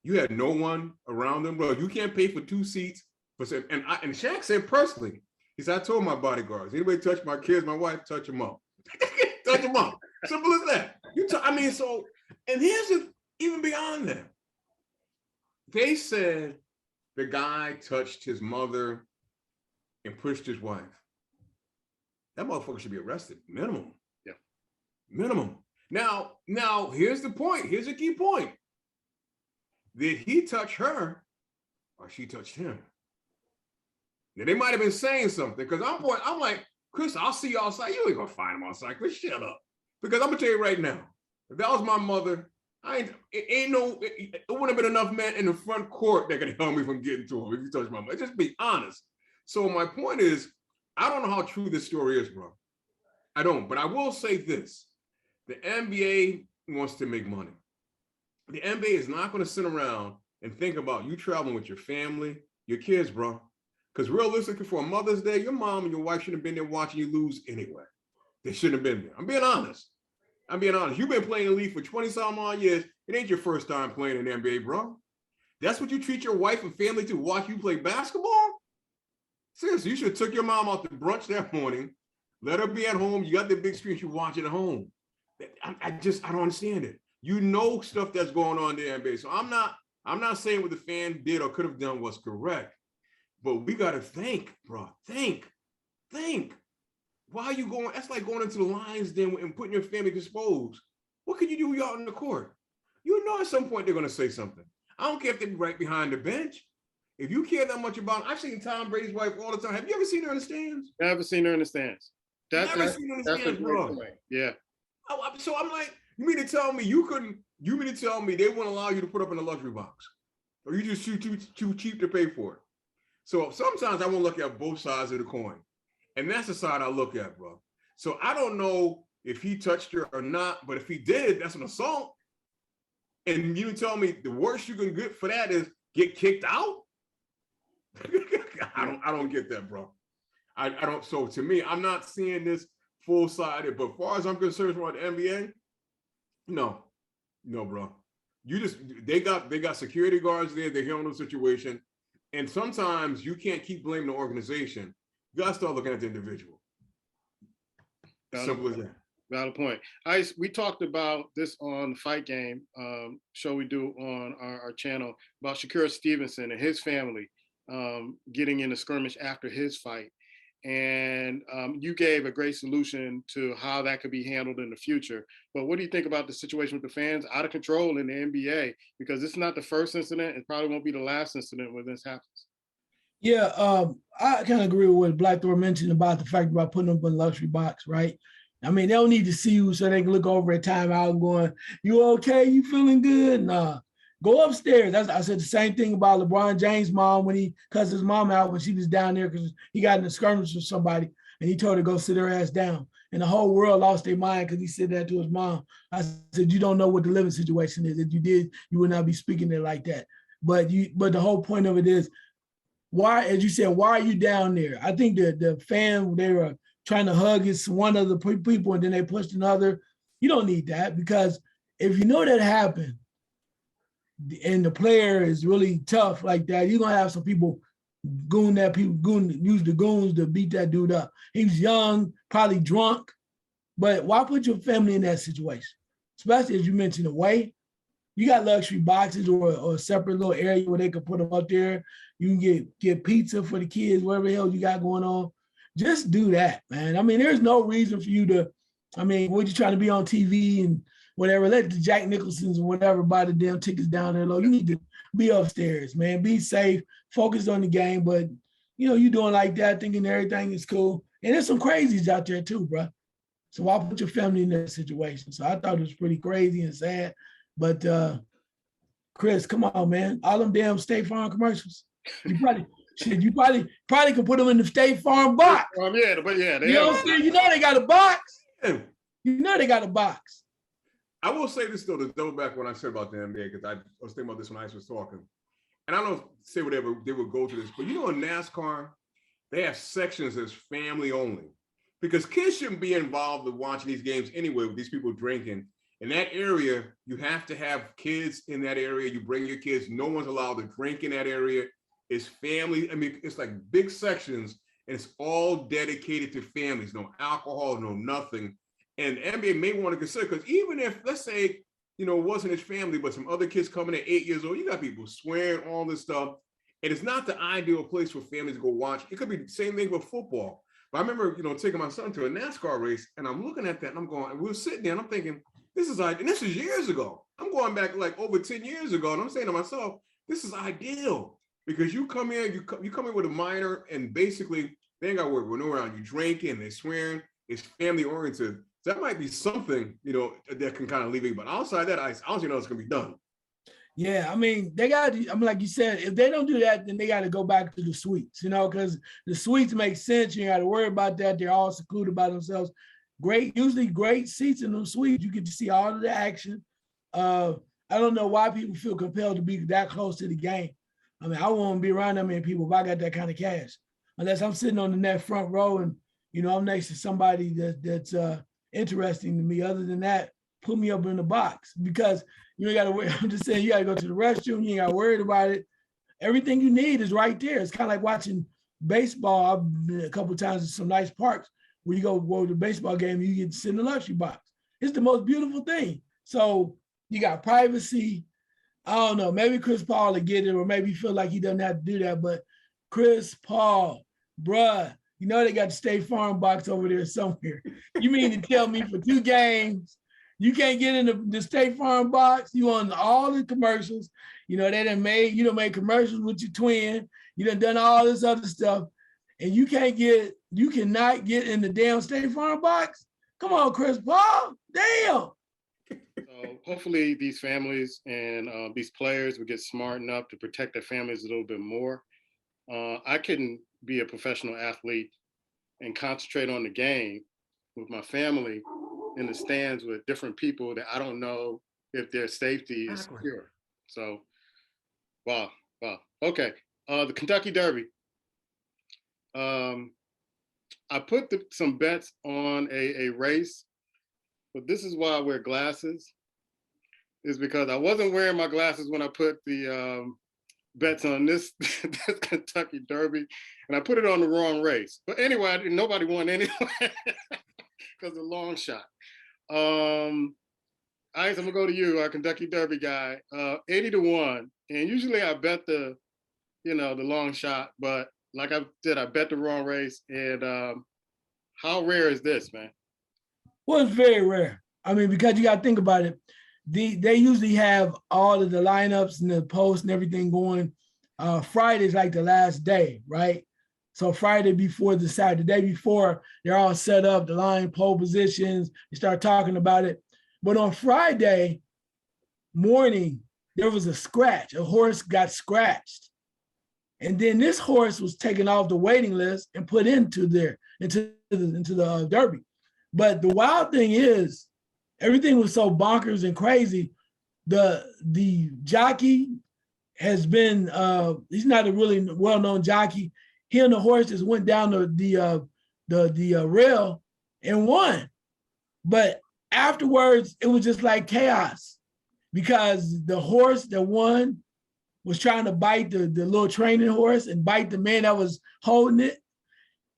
You had no one around them, bro. You can't pay for 2 seats. And Shaq said personally, he said, I told my bodyguards, anybody touch my kids, my wife, touch them up. Touch them up. Simple as that. And here's even beyond that. They said the guy touched his mother and pushed his wife. That motherfucker should be arrested, minimum. Yeah. Minimum. Now, here's the point. Here's a key point. Did he touch her or she touched him? Now, they might have been saying something, because I'm like, Chris, I'll see you outside. You ain't gonna find him outside. Chris, shut up. Because I'm gonna tell you right now, if that was my mother, it wouldn't have been enough men in the front court that could help me from getting to him if you touch my mother. Just be honest. So my point is, I don't know how true this story is, bro. I don't, but I will say this. The NBA wants to make money. The NBA is not going to sit around and think about you traveling with your family, your kids, bro. Because realistically, for a Mother's Day, your mom and your wife shouldn't have been there watching you lose anyway. They shouldn't have been there. I'm being honest. You've been playing in the league for 20-some odd years. It ain't your first time playing in the NBA, bro. That's what you treat your wife and family to, watch you play basketball? Seriously, you should have took your mom out to brunch that morning, let her be at home. You got the big screen, you watch it at home. I don't understand it. You know stuff that's going on in the NBA. So I'm not saying what the fan did or could have done was correct, but we got to think, bro. Think. Why are you going? That's like going into the Lions den and putting your family exposed. What could you do when you're out in the court? You know at some point they're going to say something. I don't care if they're right behind the bench. If you care that much about, I've seen Tom Brady's wife all the time. Have you ever seen her in the stands? Never seen her in the stands. Never seen her in the stands, bro. Yeah. So I'm like, you mean to tell me they wouldn't allow you to put up in a luxury box? Or you just too cheap to pay for it? So sometimes I want to look at both sides of the coin. And that's the side I look at, bro. So I don't know if he touched her or not, but if he did, that's an assault. And you tell me the worst you can get for that is get kicked out? I don't get that, bro. I don't. So to me, I'm not seeing this full-sided. But as far as I'm concerned about the NBA, no, bro. They got security guards there. They're handling the situation, and sometimes you can't keep blaming the organization. You gotta start looking at the individual. Simple as that. Valid point. Ice, we talked about this on the Fight Game show we do on our channel about Shakur Stevenson and his family getting in a skirmish after his fight. And you gave a great solution to how that could be handled in the future. But what do you think about the situation with the fans out of control in the NBA? Because this is not the first incident. It probably won't be the last incident where this happens. Yeah, I kind of agree with what Black Thor mentioned about the fact about putting them in a luxury box, right? I mean, they don't need to see you so they can look over at timeout and going, "You okay? You feeling good?" Nah, go upstairs. I said the same thing about LeBron James' mom when he cussed his mom out when she was down there because he got in a skirmish with somebody and he told her to go sit her ass down. And the whole world lost their mind because he said that to his mom. I said, "You don't know what the living situation is. If you did, you would not be speaking it like that." But the whole point of it is, why, as you said, why are you down there? I think the fan, they were trying to hug one of the people and then they pushed another. You don't need that, because if you know that happened and the player is really tough like that, you're gonna have some people use the goons to beat that dude up. He was young, probably drunk, but why put your family in that situation? Especially as you mentioned, away. You got luxury boxes or a separate little area where they can put them up there. You can get pizza for the kids, whatever the hell you got going on. Just do that, man. I mean, there's no reason for you to, what you trying to be on TV and whatever, let the Jack Nicholsons or whatever buy the damn tickets down there low. You need to be upstairs, man. Be safe, focus on the game. But, you doing like that, thinking everything is cool. And there's some crazies out there too, bro. So why put your family in that situation? So I thought it was pretty crazy and sad. But Chris, come on, man. All them damn State Farm commercials. You probably can put them in the State Farm box. Yeah, but yeah, you know what I'm saying? You know they got a box. You know they got a box. I will say this though, to double back what I said about the NBA, because I was thinking about this when Ice was talking. And I don't say whatever they would go to this, but in NASCAR, they have sections that's family only. Because kids shouldn't be involved in watching these games anyway with these people drinking. In that area, you have to have kids in that area. You bring your kids. No one's allowed to drink in that area. It's family. It's like big sections, and it's all dedicated to families. No alcohol, no nothing. And the NBA may want to consider, because even if, let's say, it wasn't his family, but some other kids coming at 8 years old, you got people swearing, all this stuff. And it's not the ideal place for families to go watch. It could be the same thing with football. But I remember, taking my son to a NASCAR race, and I'm looking at that, and I'm going, and we were sitting there, and I'm thinking, this is years ago. I'm going back like over 10 years ago. And I'm saying to myself, this is ideal, because you come in with a minor, and basically they ain't got to work with no around you drinking, they swearing, it's family oriented. So that might be something, that can kind of alleviate. But outside that, I don't know it's gonna be done. Yeah, they got, like you said, if they don't do that, then they got to go back to the suites, because the suites make sense. You got to worry about that. They're all secluded by themselves. Usually great seats in those suites. You get to see all of the action. I don't know why people feel compelled to be that close to the game. I won't be around that many people if I got that kind of cash, unless I'm sitting on the net front row and I'm next to somebody that's interesting to me. Other than that, put me up in the box, because you ain't got to worry. I'm just saying, you got to go to the restroom. You ain't got to worry about it. Everything you need is right there. It's kind of like watching baseball. I've been a couple of times in some nice parks where you go to the baseball game, you get to sit in the luxury box. It's the most beautiful thing. So you got privacy. I don't know, maybe Chris Paul will get it, or maybe feel like he doesn't have to do that. But Chris Paul, bruh, they got the State Farm box over there somewhere. You mean to tell me for 2 games, you can't get in the State Farm box? You on all the commercials. They done made commercials with your twin. You done all this other stuff. And you cannot get in the damn State Farm box? Come on, Chris Paul. Damn. So hopefully these families and these players will get smart enough to protect their families a little bit more. I couldn't be a professional athlete and concentrate on the game with my family in the stands with different people that I don't know if their safety is secure. So, wow. Okay. The Kentucky Derby. I put some bets on a race, but this is why I wear glasses, is because I wasn't wearing my glasses when I put the bets on this, this Kentucky Derby, and I put it on the wrong race. But anyway, nobody won anyway because of long shot. Ice, I'm gonna go to you, our Kentucky Derby guy. 80-1, and usually I bet the long shot, but like I did, I bet the wrong race. And how rare is this, man? Well, it's very rare. I mean, because you got to think about it. They usually have all of the lineups and the posts and everything going. Friday's like the last day, right? So Friday before the Saturday, the day before, they're all set up, the line, pole positions. You start talking about it. But on Friday morning, there was a scratch. A horse got scratched. And then this horse was taken off the waiting list and put into the Derby. But the wild thing is, everything was so bonkers and crazy. The jockey has been he's not a really well-known jockey. He and the horse just went down the rail and won. But afterwards, it was just like chaos because the horse that won was trying to bite the little training horse and bite the man that was holding it.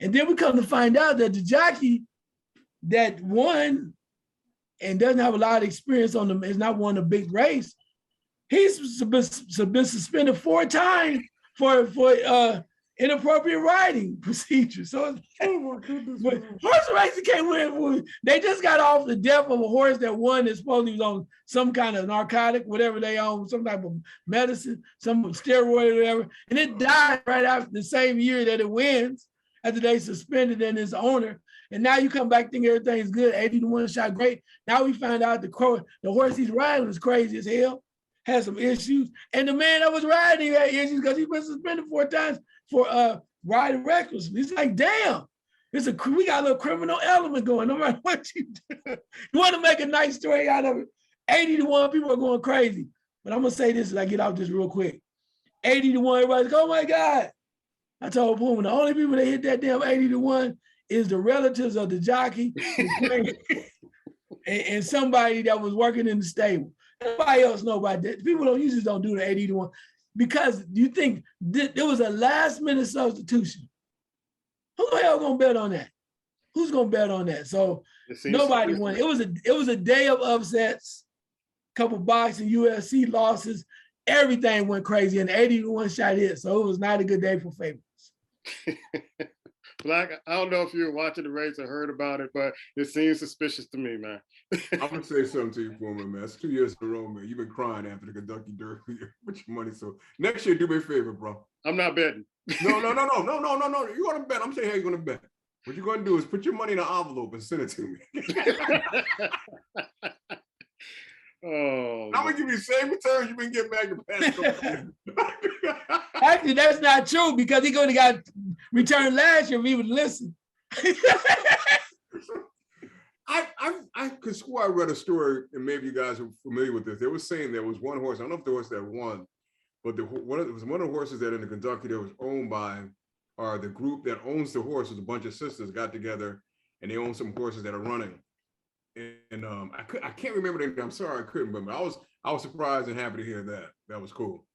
And then we come to find out that the jockey that won and doesn't have a lot of experience on them, has not won a big race. He's been suspended 4 times for inappropriate riding procedure. So horse racing can't win. They just got off the death of a horse that won that supposedly was on some kind of narcotic, whatever they own, some type of medicine, some steroid or whatever, and it died right after the same year that it wins, after they suspended and its owner. And now you come back thinking everything's good, 80-1 shot, great. Now we find out the horse he's riding is crazy as hell, has some issues. And the man that was riding had issues because he's been suspended 4 times for riding recklessly. It's like, damn, we got a little criminal element going, no matter what you do. You want to make a nice story out of it. 80-1, people are going crazy. But I'm going to say this as I get off this real quick. 80-1, everybody's like, oh my God. I told Puma, the only people that hit that damn 80-1 is the relatives of the jockey and somebody that was working in the stable. Nobody else know about that. People usually don't do the 80-1 because you think there was a last minute substitution. Who the hell gonna bet on that? Who's gonna bet on that? So nobody won. It was a day of upsets, couple boxing, UFC losses. Everything went crazy and 80-1 shot hit. So it was not a good day for favorites. Black, I don't know if you were watching the race or heard about it, but it seems suspicious to me, man. I'm gonna say something to you, Puma, man. It's 2 years in a row, man. You've been crying after the Kentucky Derby with your money. So next year, do me a favor, bro. I'm not betting. No. You're gonna bet. I'm saying how you're gonna bet. What you're gonna do is put your money in an envelope and send it to me. Oh, I'm gonna give you the same return you've been getting back the past couple years. Actually, that's not true because he only got returned last year if he would listen. I could swear I read a story, and maybe you guys are familiar with this. They were saying there was one horse. I don't know if the horse that won, but it was one of the horses that in the Kentucky that was owned by, or the group that owns the horse was a bunch of sisters got together, and they own some horses that are running. And I can't remember the name. I'm sorry, I couldn't remember. I was surprised and happy to hear that. That was cool.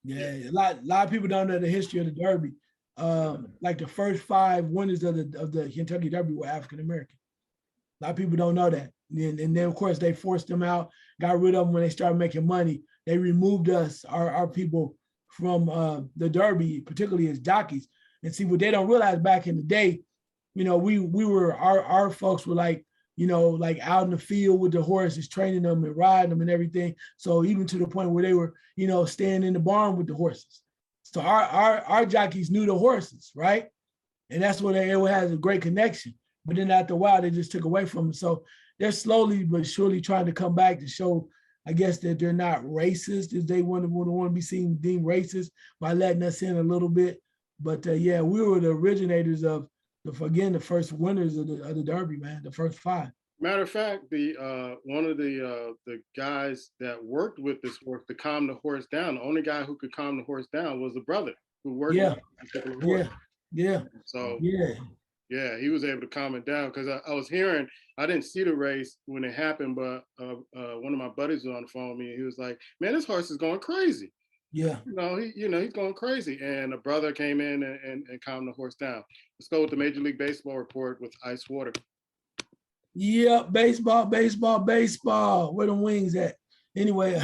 Yeah, a lot of people don't know the history of the Derby. Like the first 5 winners of the Kentucky Derby were African American. A lot of people don't know that. And then of course they forced them out, got rid of them when they started making money. They removed us, our people, from the Derby, particularly as jockeys. And see, what they don't realize back in the day, we were our folks were like, like out in the field with the horses, training them and riding them and everything. So even to the point where they were, staying in the barn with the horses. So our jockeys knew the horses, right? And that's where they had a great connection. But then after a while, they just took away from them. So they're slowly but surely trying to come back to show, I guess, that they're not racist, as they want to be seen deemed racist by letting us in a little bit. But yeah, we were the originators of the first winners of the Derby, man, the first 5. Matter of fact, one of the guys that worked with this horse to calm the horse down, the only guy who could calm the horse down was the brother who worked with this particular horse. Yeah. So yeah, he was able to calm it down because I was hearing, I didn't see the race when it happened, but one of my buddies was on the phone with me and he was like, man, this horse is going crazy. Yeah. He's going crazy. And a brother came in and calmed the horse down. Let's go with the Major League Baseball report with Icewater. Yeah, baseball. Where the wings at? Anyway,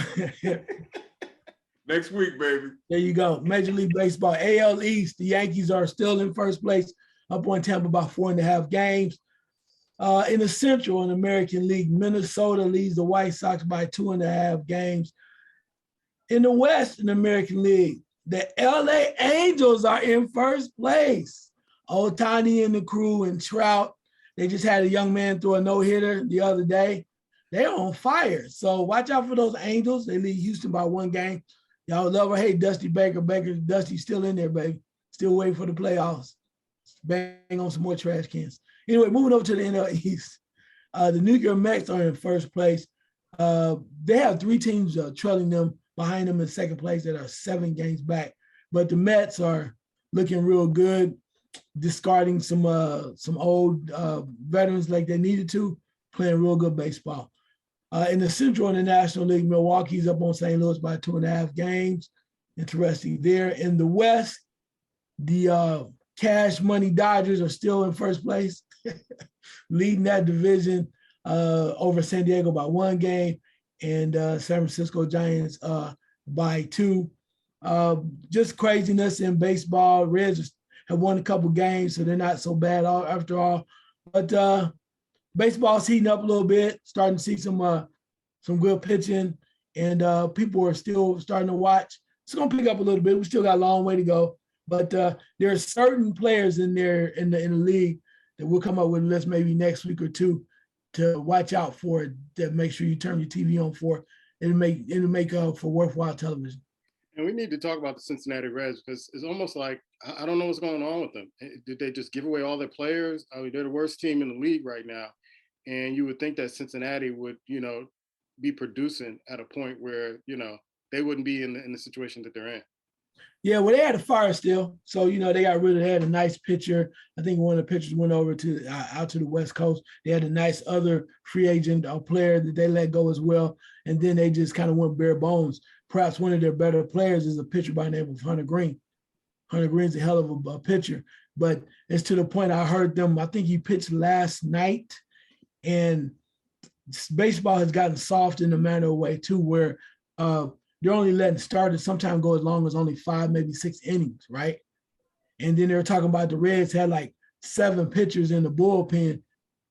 Next week, baby. there you go. Major League Baseball, AL East. The Yankees are still in first place, up on Tampa by 4.5 games. In the Central, in the American League, Minnesota leads the White Sox by 2.5 games. In the West, in the American League, the LA Angels are in first place. Ohtani and the crew and Trout. They just had a young man throw a no-hitter the other day. They're on fire. So watch out for those Angels. They lead Houston by 1 game. Y'all love or hate Dusty Baker. Dusty's still in there, baby. Still waiting for the playoffs. Bang on some more trash cans. Anyway, moving over to the NL East. The New York Mets are in first place. They have 3 teams trailing them behind them in second place that are 7 games back. But the Mets are looking real good, discarding some old veterans like they needed to, playing real good baseball. In the Central and the National League, Milwaukee's up on St. Louis by 2.5 games. Interesting there. In the West, the Cash Money Dodgers are still in first place, leading that division over San Diego by 1 game, and San Francisco Giants by 2. Just craziness in baseball. Reds have won a couple games, so they're not so bad after all. But baseball's heating up a little bit, starting to see some good pitching, and people are still starting to watch. It's going to pick up a little bit. We still got a long way to go. But there are certain players in there in the league that we'll come up with a list maybe next week or two to watch out for, that make sure you turn your TV on for. It'll make for worthwhile television. And we need to talk about the Cincinnati Reds, because it's almost like I don't know what's going on with them. Did they just give away all their players? I mean, they're the worst team in the league right now, and you would think that Cincinnati would, be producing at a point where they wouldn't be in the situation that they're in. Yeah, well, they had a fire still, so they got rid of. They had a nice pitcher. I think one of the pitchers went over to out to the West Coast. They had a nice other free agent player that they let go as well, and then they just kind of went bare bones. Perhaps one of their better players is a pitcher by the name of Hunter Green. Hunter Green's a hell of a pitcher, but it's to the point I heard them. I think he pitched last night, and baseball has gotten soft in a manner of way too, where they're only letting starters sometimes go as long as only 5, maybe 6 innings, right? And then they were talking about the Reds had like 7 pitchers in the bullpen,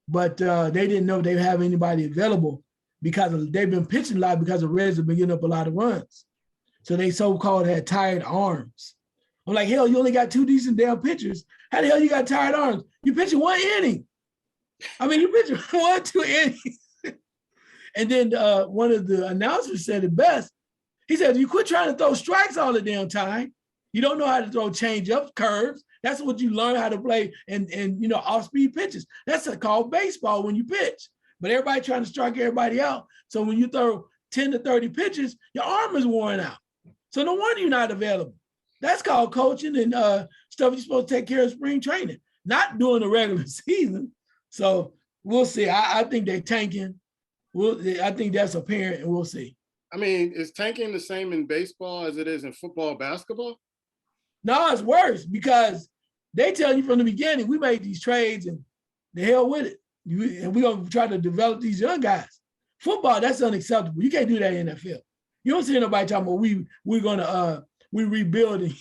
but they didn't know they have anybody available because they've been pitching a lot because the Reds have been getting up a lot of runs. So they so-called had tired arms. I'm like, hell, you only got 2 decent damn pitchers. How the hell you got tired arms? You pitching 1 inning. I mean, you pitching 1, 2 innings. And then one of the announcers said it best. He said, you quit trying to throw strikes all the damn time. You don't know how to throw change-ups, curves. That's what you learn how to play and off-speed pitches. That's called baseball when you pitch. But everybody trying to strike everybody out. So when you throw 10 to 30 pitches, your arm is worn out. So no wonder you're not available. That's called coaching and stuff you're supposed to take care of spring training, not during the regular season. So we'll see. I think they're tanking. I think that's apparent, and we'll see. I mean, is tanking the same in baseball as it is in football, basketball? No, it's worse because they tell you from the beginning, we made these trades and the hell with it. And we're going to try to develop these young guys. Football, that's unacceptable. You can't do that in the NFL. You don't see nobody talking about we're going to we rebuilding.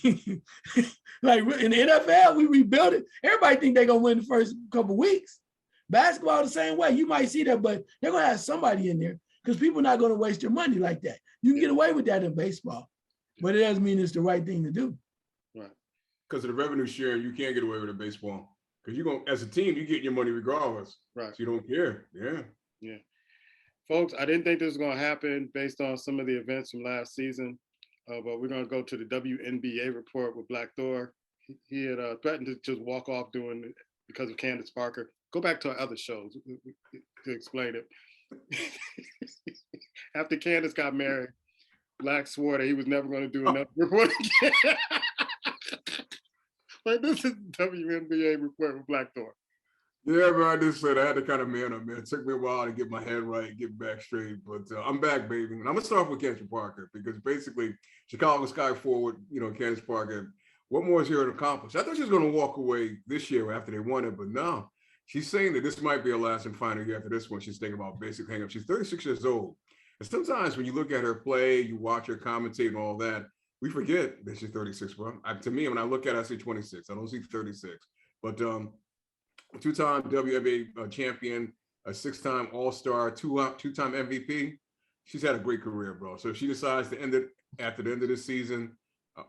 Like in the NFL, we rebuild it. Everybody think they're going to win the first couple of weeks. Basketball the same way. You might see that, but they're going to have somebody in there because people are not going to waste their money like that. You can get away with that in baseball, but it doesn't mean it's the right thing to do. Right. Because of the revenue sharing, you can't get away with it in baseball. Because you're going, as a team, you get your money regardless. Right. So you don't care. Yeah. Yeah. Folks, I didn't think this was going to happen based on some of the events from last season, but we're going to go to the WNBA report with Black Thor. He had threatened to just walk off doing it because of Candace Parker. Go back to our other shows to explain it. After Candace got married, Black swore that he was never going to do another report again. But this is the WNBA report with Black Thor. Yeah, man, I just said I had to kind of man up, man. It took me a while to get my head right, get back straight, but I'm back, baby. And I'm gonna start with Candace Parker because basically Chicago Sky forward, Candace Parker. What more is here to accomplish? I thought she was gonna walk away this year after they won it, but no, she's saying that this might be her last and final year after this one. She's thinking about basically hang up. She's 36 years old, and sometimes when you look at her play, you watch her commentate and all that, we forget that she's 36, bro. To me, when I look at her, I see 26. I don't see 36, but two-time WNBA champion, a six-time All-Star, two-time MVP. She's had a great career, bro. So if she decides to end it after the end of this season,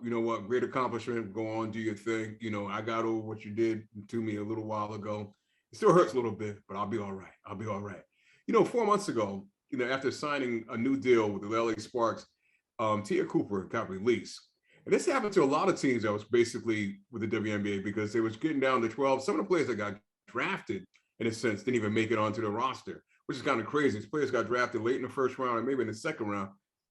you know what? Great accomplishment. Go on, do your thing. I got over what you did to me a little while ago. It still hurts a little bit, but I'll be all right. I'll be all right. 4 months ago, after signing a new deal with the LA Sparks, Tia Cooper got released. And this happened to a lot of teams that was basically with the WNBA because they was getting down to 12. Some of the players that got drafted, in a sense, didn't even make it onto the roster, which is kind of crazy. These players got drafted late in the first round and maybe in the second round.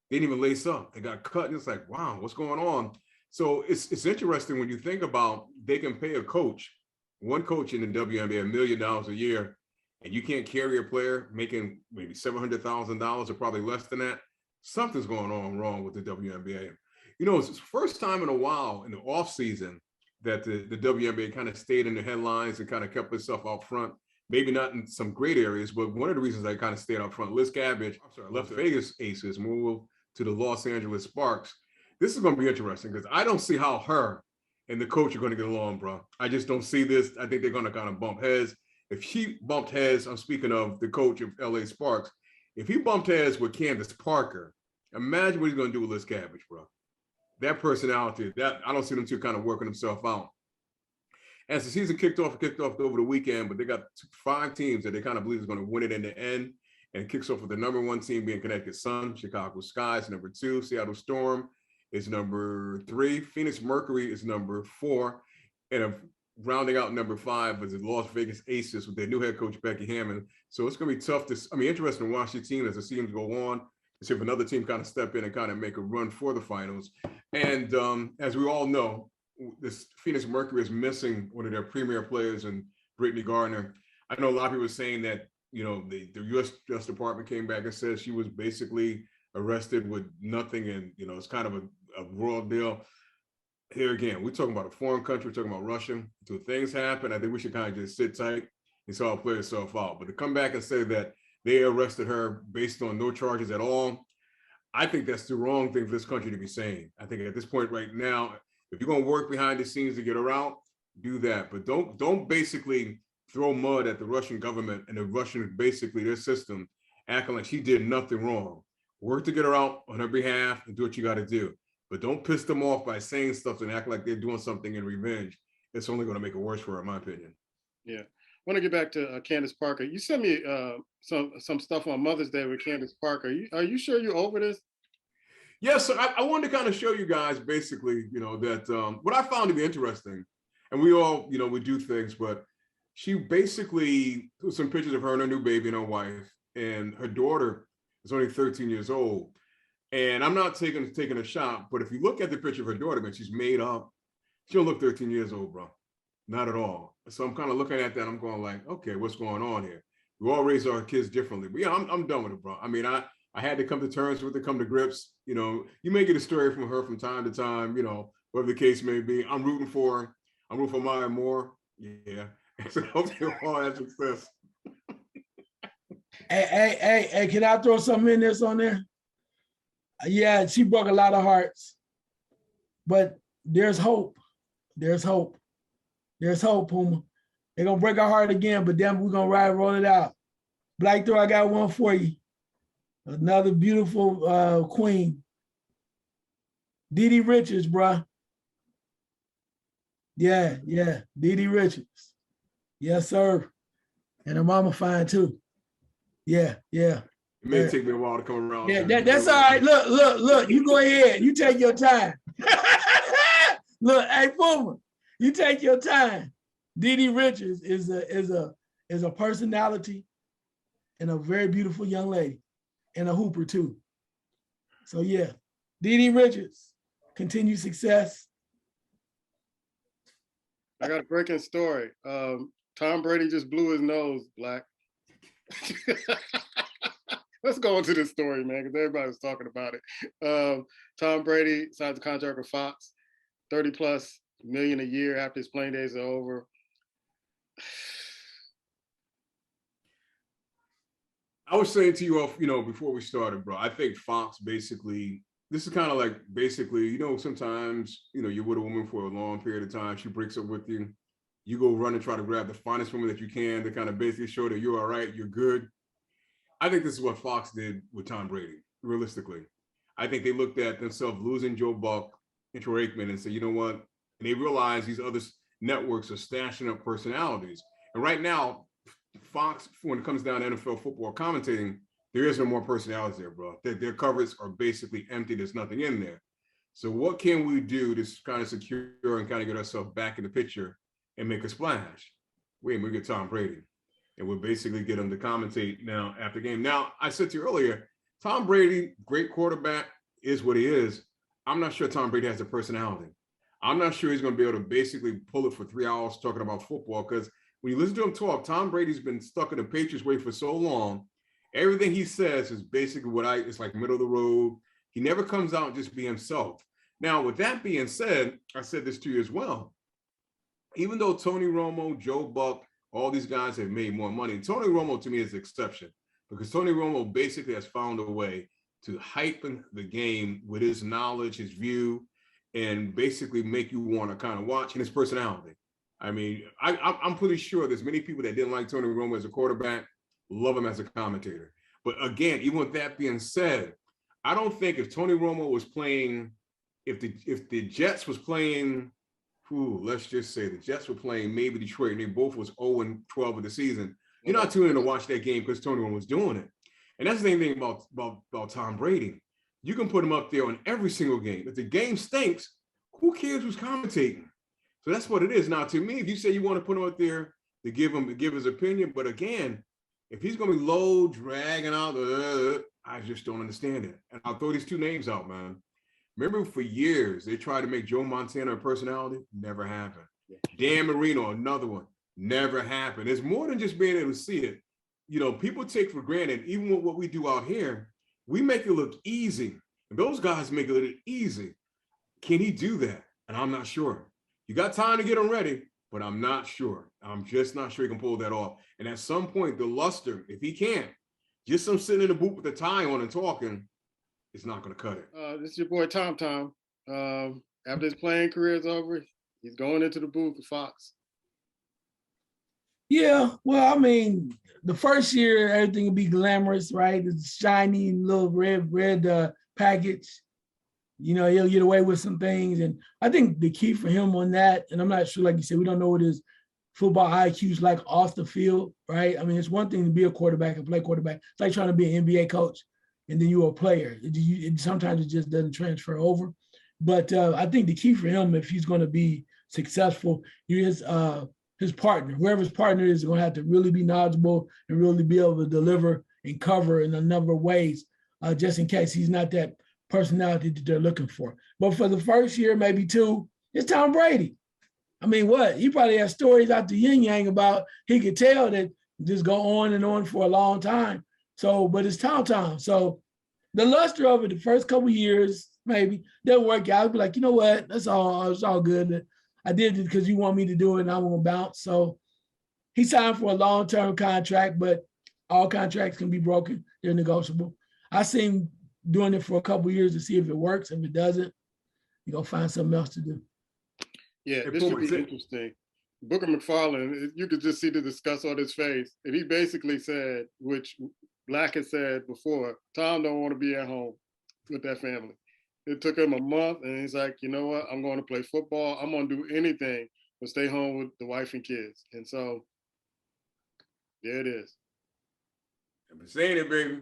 They didn't even lace up. They got cut. And it's like, wow, what's going on? So it's interesting when you think about they can pay a coach, one coach in the WNBA, $1 million a year, and you can't carry a player making maybe $700,000 or probably less than that. Something's going on wrong with the WNBA. It's the first time in a while in the offseason that the WNBA kind of stayed in the headlines and kind of kept itself out front. Maybe not in some great areas, but one of the reasons I kind of stayed out front, Liz Gabbage, left Vegas Aces, moved to the Los Angeles Sparks. This is going to be interesting because I don't see how her and the coach are going to get along, bro. I just don't see this. I think they're going to kind of bump heads. If she bumped heads, I'm speaking of the coach of LA Sparks. If he bumped heads with Candace Parker, imagine what he's going to do with Liz Gabbage, bro. That personality, that I don't see them two kind of working themselves out. As the season kicked off over the weekend, but they got 5 teams that they kind of believe is going to win it in the end. And kicks off with the number 1 team being Connecticut Sun, Chicago Sky is number 2, Seattle Storm is number 3, Phoenix Mercury is number 4, and rounding out number 5 is the Las Vegas Aces with their new head coach Becky Hammond. So it's going to be tough interesting to watch the team as the seasons go on. See if another team kind of step in and kind of make a run for the finals. And as we all know, this Phoenix Mercury is missing one of their premier players in Brittany Gardner. I know a lot of people are saying that, the U.S. Justice Department came back and said she was basically arrested with nothing. And, it's kind of a raw deal. Here again, we're talking about a foreign country, we're talking about Russia. So things happen. I think we should kind of just sit tight and see how it play itself out. But to come back and say that they arrested her based on no charges at all, I think that's the wrong thing for this country to be saying. I think at this point right now, if you're going to work behind the scenes to get her out, do that. But don't basically throw mud at the Russian government and the Russian, basically their system, acting like she did nothing wrong. Work to get her out on her behalf and do what you got to do. But don't piss them off by saying stuff and act like they're doing something in revenge. It's only going to make it worse for her, in my opinion. Yeah. I want to get back to Candace Parker. You sent me some stuff on Mother's Day with Candace Parker. Are you sure you're over this? Yes, so I wanted to kind of show you guys basically, that what I found to be interesting, and we all, we do things, but she basically put some pictures of her and her new baby and her wife, and her daughter is only 13 years old. And I'm not taking a shot, but if you look at the picture of her daughter, man, she's made up. She don't look 13 years old, bro. Not at all. So I'm kind of looking at that. I'm going like, okay, what's going on here? We all raise our kids differently. But yeah, I'm done with it, bro. I mean, I had to come to terms with it, come to grips. You may get a story from her from time to time, whatever the case may be. I'm rooting for her. I'm rooting for Maya Moore. Yeah. So hope they all have success. Hey, can I throw something in this on there? Yeah, she broke a lot of hearts. But there's hope. There's hope. There's hope, Puma. They're going to break our heart again, but then we're going to roll it out. Black Thor, I got one for you. Another beautiful queen. Dee Richards, bruh. Yeah. Dee Richards. Yes, sir. And her mama fine too. Yeah. It may take me a while to come around. Yeah, that's all right. Look. You go ahead. You take your time. Look, hey, Puma. You take your time. Dee Richards is a personality and a very beautiful young lady and a hooper too. So yeah, Dee Richards, continued success. I got a breaking story. Tom Brady just blew his nose, Black. Let's go into this story, man, because everybody's talking about it. Tom Brady signs a contract with Fox, $30+ million a year after his playing days are over. I was saying to you, before we started, bro, I think Fox basically, this is kind of like basically, sometimes, you're with a woman for a long period of time. She breaks up with you. You go run and try to grab the finest woman that you can to kind of basically show that you're all right, you're good. I think this is what Fox did with Tom Brady, realistically. I think they looked at themselves losing Joe Buck and Troy Aikman and said, you know what? And they realized these other networks are stashing up personalities. And right now, Fox, when it comes down to NFL football commentating, there is no more personalities there, bro. Their covers are basically empty. There's nothing in there. So what can we do to kind of secure and kind of get ourselves back in the picture and make a splash? We get Tom Brady. And we'll basically get him to commentate now after game. Now, I said to you earlier, Tom Brady, great quarterback, is what he is. I'm not sure Tom Brady has a personality. I'm not sure he's going to be able to basically pull it for 3 hours talking about football, because when you listen to him talk, Tom Brady's been stuck in the Patriots way for so long. Everything he says is basically it's like middle of the road. He never comes out and just be himself. Now, with that being said, I said this to you as well. Even though Tony Romo, Joe Buck, all these guys have made more money, Tony Romo to me is the exception, because Tony Romo basically has found a way to heighten the game with his knowledge, his view, and basically make you want to kind of watch, and his personality. I mean, I'm pretty sure there's many people that didn't like Tony Romo as a quarterback, love him as a commentator. But again, even with that being said, I don't think if Tony Romo was playing, if the Jets was playing, let's just say the Jets were playing maybe Detroit, and they both was 0-12 of the season, you're not tuning in to watch that game because Tony Romo was doing it. And that's the same thing about Tom Brady. You can put him up there on every single game. If the game stinks, who cares who's commentating? So that's what it is. Now, to me, if you say you want to put him up there to give his opinion, but again, if he's going to be low, dragging out, I just don't understand it. And I'll throw these two names out, man. Remember, for years, they tried to make Joe Montana a personality. Never happened. Dan Marino, another one. Never happened. It's more than just being able to see it. People take for granted, even with what we do out here, we make it look easy. And those guys make it look easy. Can he do that? And I'm not sure. You got time to get him ready, but I'm not sure. I'm just not sure he can pull that off. And at some point, the luster, if he can't, just some sitting in the booth with the tie on and talking, it's not going to cut it. This is your boy Tom. After his playing career is over, he's going into the booth with Fox. Yeah, well, I mean, the first year, everything will be glamorous, right? It's shiny little red package. He'll get away with some things. And I think the key for him on that, and I'm not sure, like you said, we don't know what his football IQ is like off the field, right? I mean, it's one thing to be a quarterback and play quarterback. It's like trying to be an NBA coach, and then you're a player. Sometimes it just doesn't transfer over. But I think the key for him, if he's going to be successful, his partner, whoever his partner is going to have to really be knowledgeable and really be able to deliver and cover in a number of ways, just in case he's not that personality that they're looking for. But for the first year, maybe two, it's Tom Brady. I mean, what? He probably has stories out the yin yang about, he could tell that just go on and on for a long time. So, but it's Tom. So the luster of it, the first couple of years, maybe, doesn't work out. I'll be like, you know what? It's all good. I did it because you want me to do it and I'm going to bounce. So he signed for a long-term contract, but all contracts can be broken. They're negotiable. I see him doing it for a couple of years to see if it works. If it doesn't, you're going to find something else to do. Yeah, this would be interesting. Booker McFarland, you could just see the disgust on his face. And he basically said, which Black had said before, Tom don't want to be at home with that family. It took him a month, and he's like, you know what? I'm going to play football. I'm going to do anything but stay home with the wife and kids. And so, there it is. I've been saying it, baby.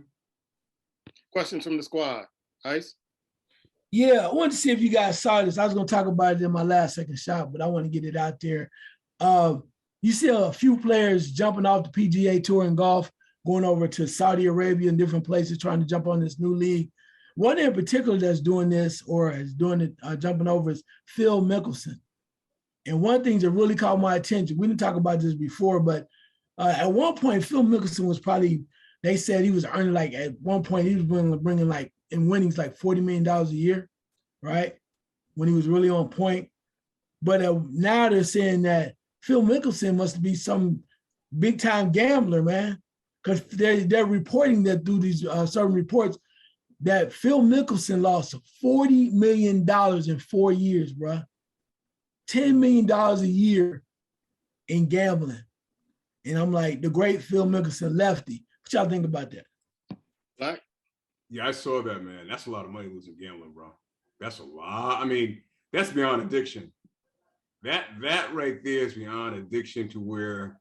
Questions from the squad. Ice? Yeah, I wanted to see if you guys saw this. I was going to talk about it in my last second shot, but I want to get it out there. You see a few players jumping off the PGA Tour in golf, going over to Saudi Arabia and different places, trying to jump on this new league. One in particular that's doing this or is doing it, jumping over is Phil Mickelson. And one thing that really caught my attention, we didn't talk about this before, but at one point, Phil Mickelson was probably, they said he was earning like, at one point, he was bringing like in winnings like $40 million a year, right? When he was really on point. But now they're saying that Phil Mickelson must be some big time gambler, man. Because they're reporting that through these certain reports that Phil Mickelson lost $40 million in 4 years, bro. $10 million a year in gambling. And I'm like, the great Phil Mickelson lefty. What y'all think about that? Black? Yeah, I saw that, man. That's a lot of money losing gambling, bro. That's a lot. I mean, that's beyond addiction. That right there is beyond addiction to where,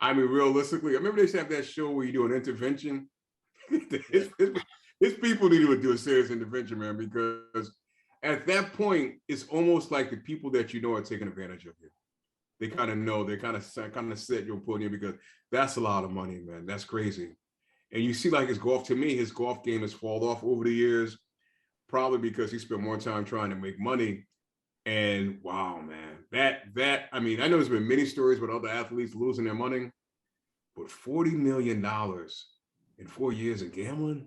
I mean, realistically, I remember they used to have that show where you do an intervention. His people need to do a serious intervention, man, because at that point, it's almost like the people that you know are taking advantage of you. They kind of know, they kind of set your pulling you because that's a lot of money, man. That's crazy. And you see, like his golf, to me, his golf game has fallen off over the years, probably because he spent more time trying to make money. And wow, man, I mean, I know there's been many stories with other athletes losing their money, but $40 million in 4 years of gambling.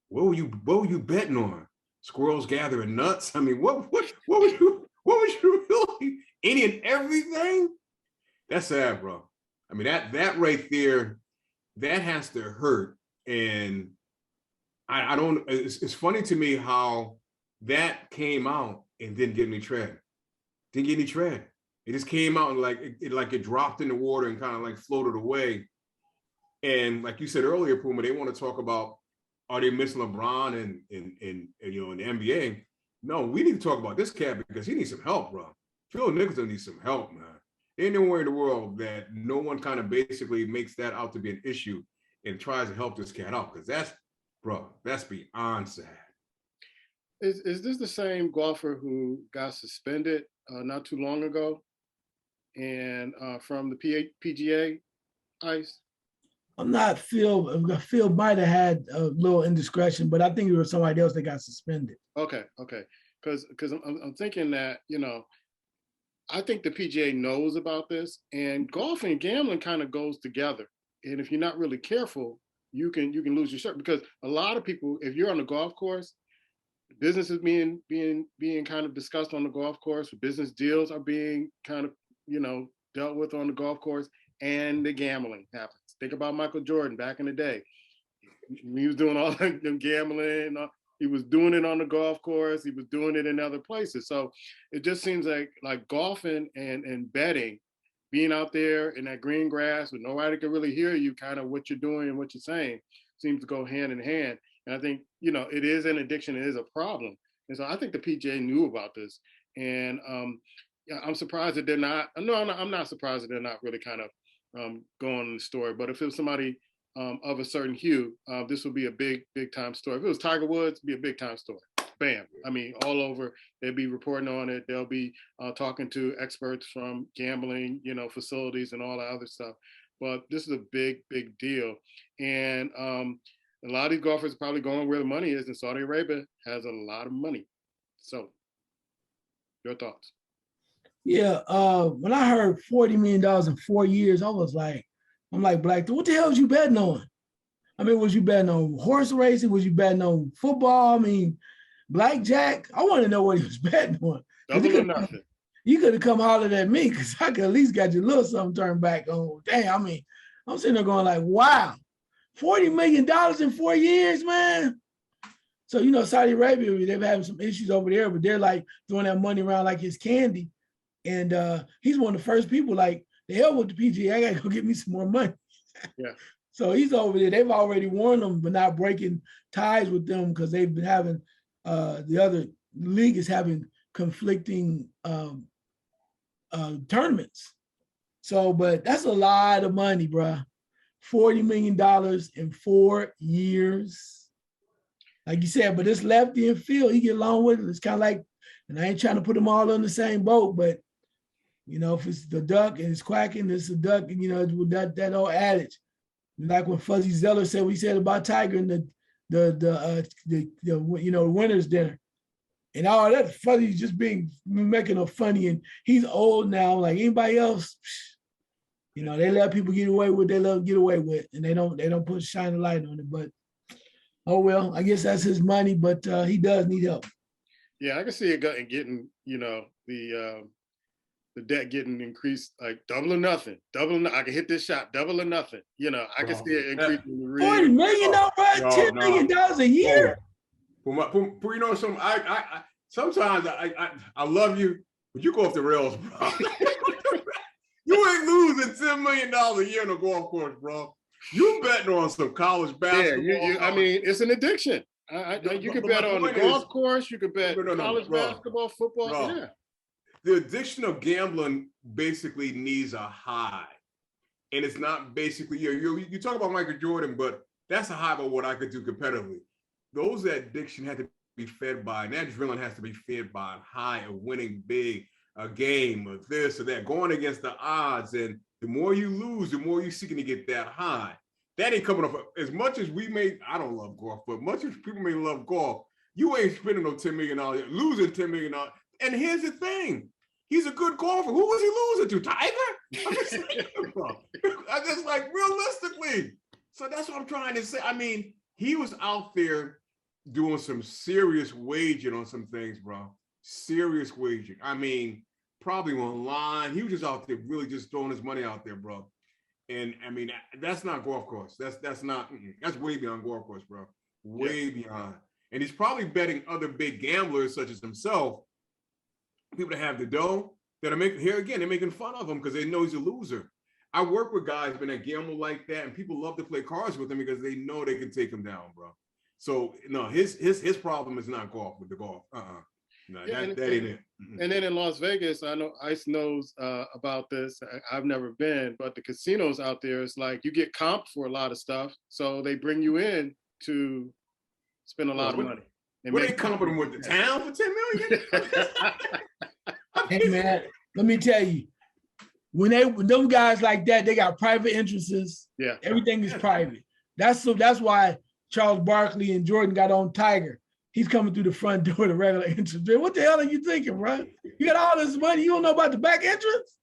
What were you betting on? Squirrels gathering nuts? I mean, what was you really? Any and everything? That's sad, bro. I mean, that right there, that has to hurt. And I don't, it's funny to me how that came out and didn't get any tread. Didn't get any tread. It just came out and like it dropped in the water and kind of like floated away. And like you said earlier, Puma, they want to talk about, are they missing LeBron and you know, in the NBA? No, we need to talk about this cat because he needs some help, bro. Phil Mickelson needs some help, man. Ain't nowhere in the world that no one kind of basically makes that out to be an issue and tries to help this cat out, because that's beyond sad. Is this the same golfer who got suspended not too long ago, and from the PGA Ice? I'm not Phil. Phil might have had a little indiscretion, but I think it was somebody else that got suspended. Okay. Because I'm thinking that, you know, I think the PGA knows about this, and golf and gambling kind of goes together. And if you're not really careful, you can lose your shirt, because a lot of people, if you're on the golf course, business is being kind of discussed on the golf course. Business deals are being kind of, you know, dealt with on the golf course, and the gambling happens. Think about Michael Jordan back in the day. He was doing all the gambling. He was doing it on the golf course. He was doing it in other places. So it just seems like golfing and betting, being out there in that green grass with nobody can really hear you, kind of what you're doing and what you're saying, seems to go hand in hand. And I think, you know, it is an addiction. It is a problem. And so I think the PGA knew about this. And yeah, I'm surprised that they're not. No, I'm not surprised that they're not really kind of going on the story. But if it was somebody of a certain hue, this would be a big time story. If it was Tiger Woods, it'd be a big time story. Bam. I mean, all over. They'll be reporting on it. They'll be talking to experts from gambling, you know, facilities and all that other stuff. But this is a big deal. And a lot of these golfers are probably going where the money is, and Saudi Arabia has a lot of money. So, your thoughts? Yeah, when I heard $40 million in 4 years, I'm like, Black, what the hell was you betting on? I mean, was you betting on horse racing? Was you betting on football? I mean, blackjack? I want to know what he was betting on. Double or nothing. You could have come hollered at me, because I could at least got you a little something turned back on. Damn, I mean, I'm sitting there going like, wow, $40 million in 4 years, man. So, you know, Saudi Arabia, they've having some issues over there, but they're like throwing that money around like it's candy. And he's one of the first people like, the hell with the PGA, I gotta go get me some more money. Yeah. So he's over there. They've already warned him, but not breaking ties with them, because they've been having, the other league is having conflicting tournaments. So, but that's a lot of money, bro. $40 million in 4 years. Like you said, but this lefty and Phil, he get along with it. It's kind of like, and I ain't trying to put them all on the same boat, but you know, if it's the duck and it's quacking, it's a duck, and you know, that old adage. Like when Fuzzy Zeller said what he said about Tiger and the you know, winner's dinner. and all that funny, just making him funny. And he's old now, like anybody else. You know, they let people get away with what they love to get away with, and they don't put shine a light on it. But oh well, I guess that's his money, but he does need help. Yeah, I can see it getting, the debt getting increased, like double or nothing. I can hit this shot, double or nothing. You know, I can see it increasing. $40 million, $10 million a year. You know, sometimes I love you, but you go off the rails, bro. You ain't losing $10 million a year on a golf course, bro. You betting on some college basketball. Yeah, I mean, it's an addiction. You could bet on the golf course. You could bet college basketball, football. Bro, yeah. The addiction of gambling basically needs a high, and it's not basically you talk about Michael Jordan, but that's a high about what I could do competitively. Those addiction had to be fed by, and that adrenaline has to be fed by a high of winning big, a game of this or that, going against the odds, and the more you lose, the more you're seeking to get that high. That ain't coming off. As much as I don't love golf, but much as people may love golf, you ain't spending no $10 million, losing $10 million. And here's the thing. He's a good golfer. Who was he losing to? Tiger? I'm just like, realistically. So that's what I'm trying to say. I mean, he was out there doing some serious waging on some things, bro. Serious waging. I mean, probably online. He was just out there really just throwing his money out there, bro. And I mean, that's not golf course. That's way beyond golf course, bro. Way beyond. And he's probably betting other big gamblers such as himself, people that have the dough, that are they're making fun of him because they know he's a loser. I work with guys that gamble like that, and people love to play cards with him because they know they can take him down, bro. So no, his problem is not golf with the golf. No, that ain't it. And then in Las Vegas, I know Ice knows about this. I've never been, but the casinos out there, it's like you get comped for a lot of stuff, so they bring you in to spend a lot of money. Were they comping with the town for $10 million? Hey man, let me tell you, when them guys like that, they got private interests. Yeah, everything is private. That's why Charles Barkley and Jordan got on Tiger. He's coming through the front door to regular entrance. What the hell are you thinking, bro? You got all this money, you don't know about the back entrance?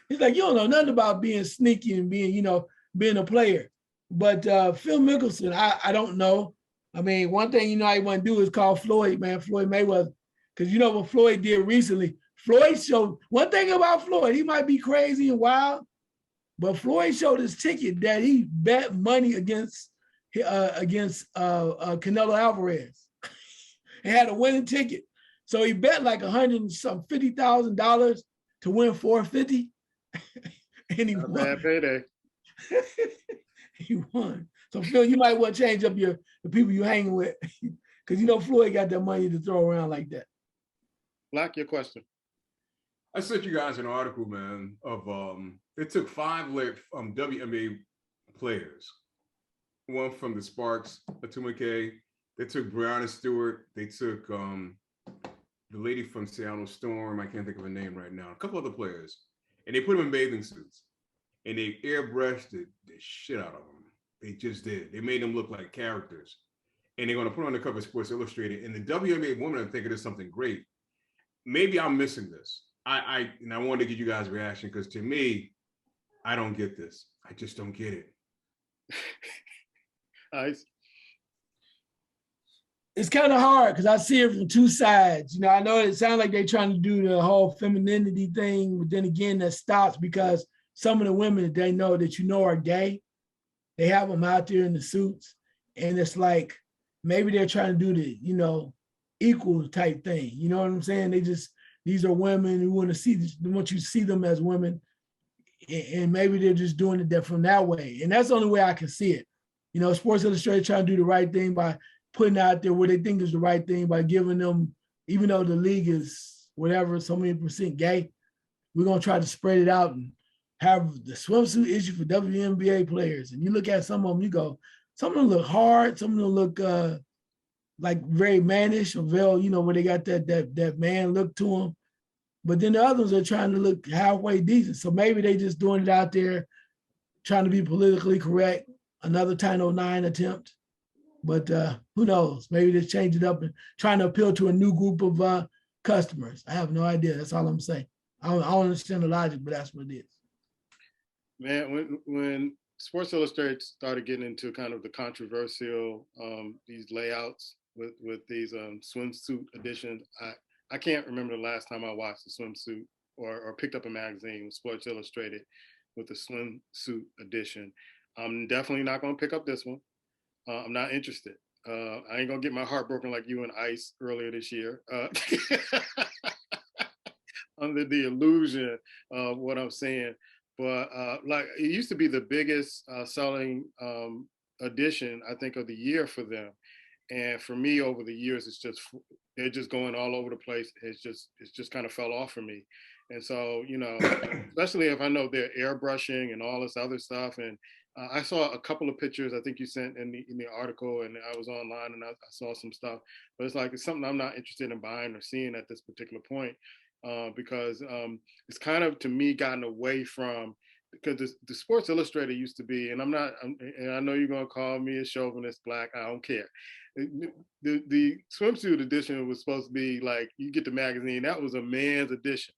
He's like, you don't know nothing about being sneaky and being a player. But Phil Mickelson, I don't know. I mean, one thing I want to do is call Floyd Mayweather. Because what Floyd did recently, Floyd showed, one thing about Floyd, he might be crazy and wild, but Floyd showed his ticket that he bet money against Canelo Alvarez. He had a winning ticket. So he bet like $150,000 to win $450. And he won. Bad payday. He won. So Phil, you might want to change up the people you're hanging with. Because Floyd got that money to throw around like that. Black, your question. I sent you guys an article, man, of it took 5 WNBA players. One from the Sparks, Atuma K. They took Brianna Stewart. They took the lady from Seattle Storm. I can't think of her name right now. A couple other players. And they put them in bathing suits. And they airbrushed the shit out of them. They just did. They made them look like characters. And they're going to put on the cover of Sports Illustrated. And the WNBA women are thinking it's something great. Maybe I'm missing this. I wanted to get you guys' reaction because to me, I don't get this. I just don't get it. Ice. It's kind of hard because I see it from two sides. I know it sounds like they're trying to do the whole femininity thing, but then again, that stops because some of the women that they know that are gay, they have them out there in the suits, and it's like maybe they're trying to do the equal type thing. You know what I'm saying? These are women who want you to see them as women, and maybe they're just doing it from that way, and that's the only way I can see it. Sports Illustrated trying to do the right thing by putting out there what they think is the right thing by giving them, even though the league is whatever, so many % gay, we're going to try to spread it out and have the swimsuit issue for WNBA players. And you look at some of them, you go, some of them look hard, some of them look like very mannish or where they got that man look to them. But then the others are trying to look halfway decent. So maybe they just doing it out there, trying to be politically correct, another Title IX attempt. But who knows? Maybe they change it up and trying to appeal to a new group of customers. I have no idea. That's all I'm saying. I don't understand the logic, but that's what it is. Man, when Sports Illustrated started getting into kind of the controversial these layouts with these swimsuit editions, I can't remember the last time I watched a swimsuit or picked up a magazine with Sports Illustrated with the swimsuit edition. I'm definitely not going to pick up this one. I'm not interested. I ain't gonna get my heart broken like you and Ice earlier this year. Under the illusion of what I'm saying. But like it used to be the biggest selling edition, I think, of the year for them. And for me, over the years, they're just going all over the place. It's just kind of fell off for me. And so, especially if I know they're airbrushing and all this other stuff. And I saw a couple of pictures I think you sent in the article, and I was online and I saw some stuff. But it's something I'm not interested in buying or seeing at this particular point. Because it's kind of, to me, gotten away from, because the Sports Illustrated used to be, and and I know you're going to call me a chauvinist, Black, I don't care. The swimsuit edition was supposed to be like, you get the magazine, that was a man's edition.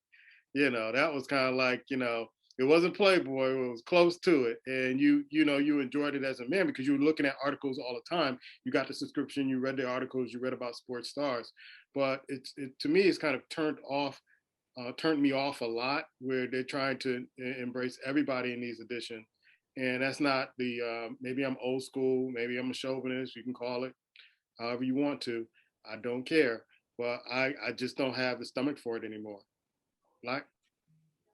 That was kind of like, it wasn't Playboy, it was close to it. And you enjoyed it as a man because you were looking at articles all the time. You got the subscription, you read the articles, you read about sports stars. But to me, it's kind of turned me off a lot, where they're trying to embrace everybody in these editions. And that's not maybe I'm old school, maybe I'm a chauvinist, you can call it however you want to. I don't care, but I just don't have the stomach for it anymore. Like,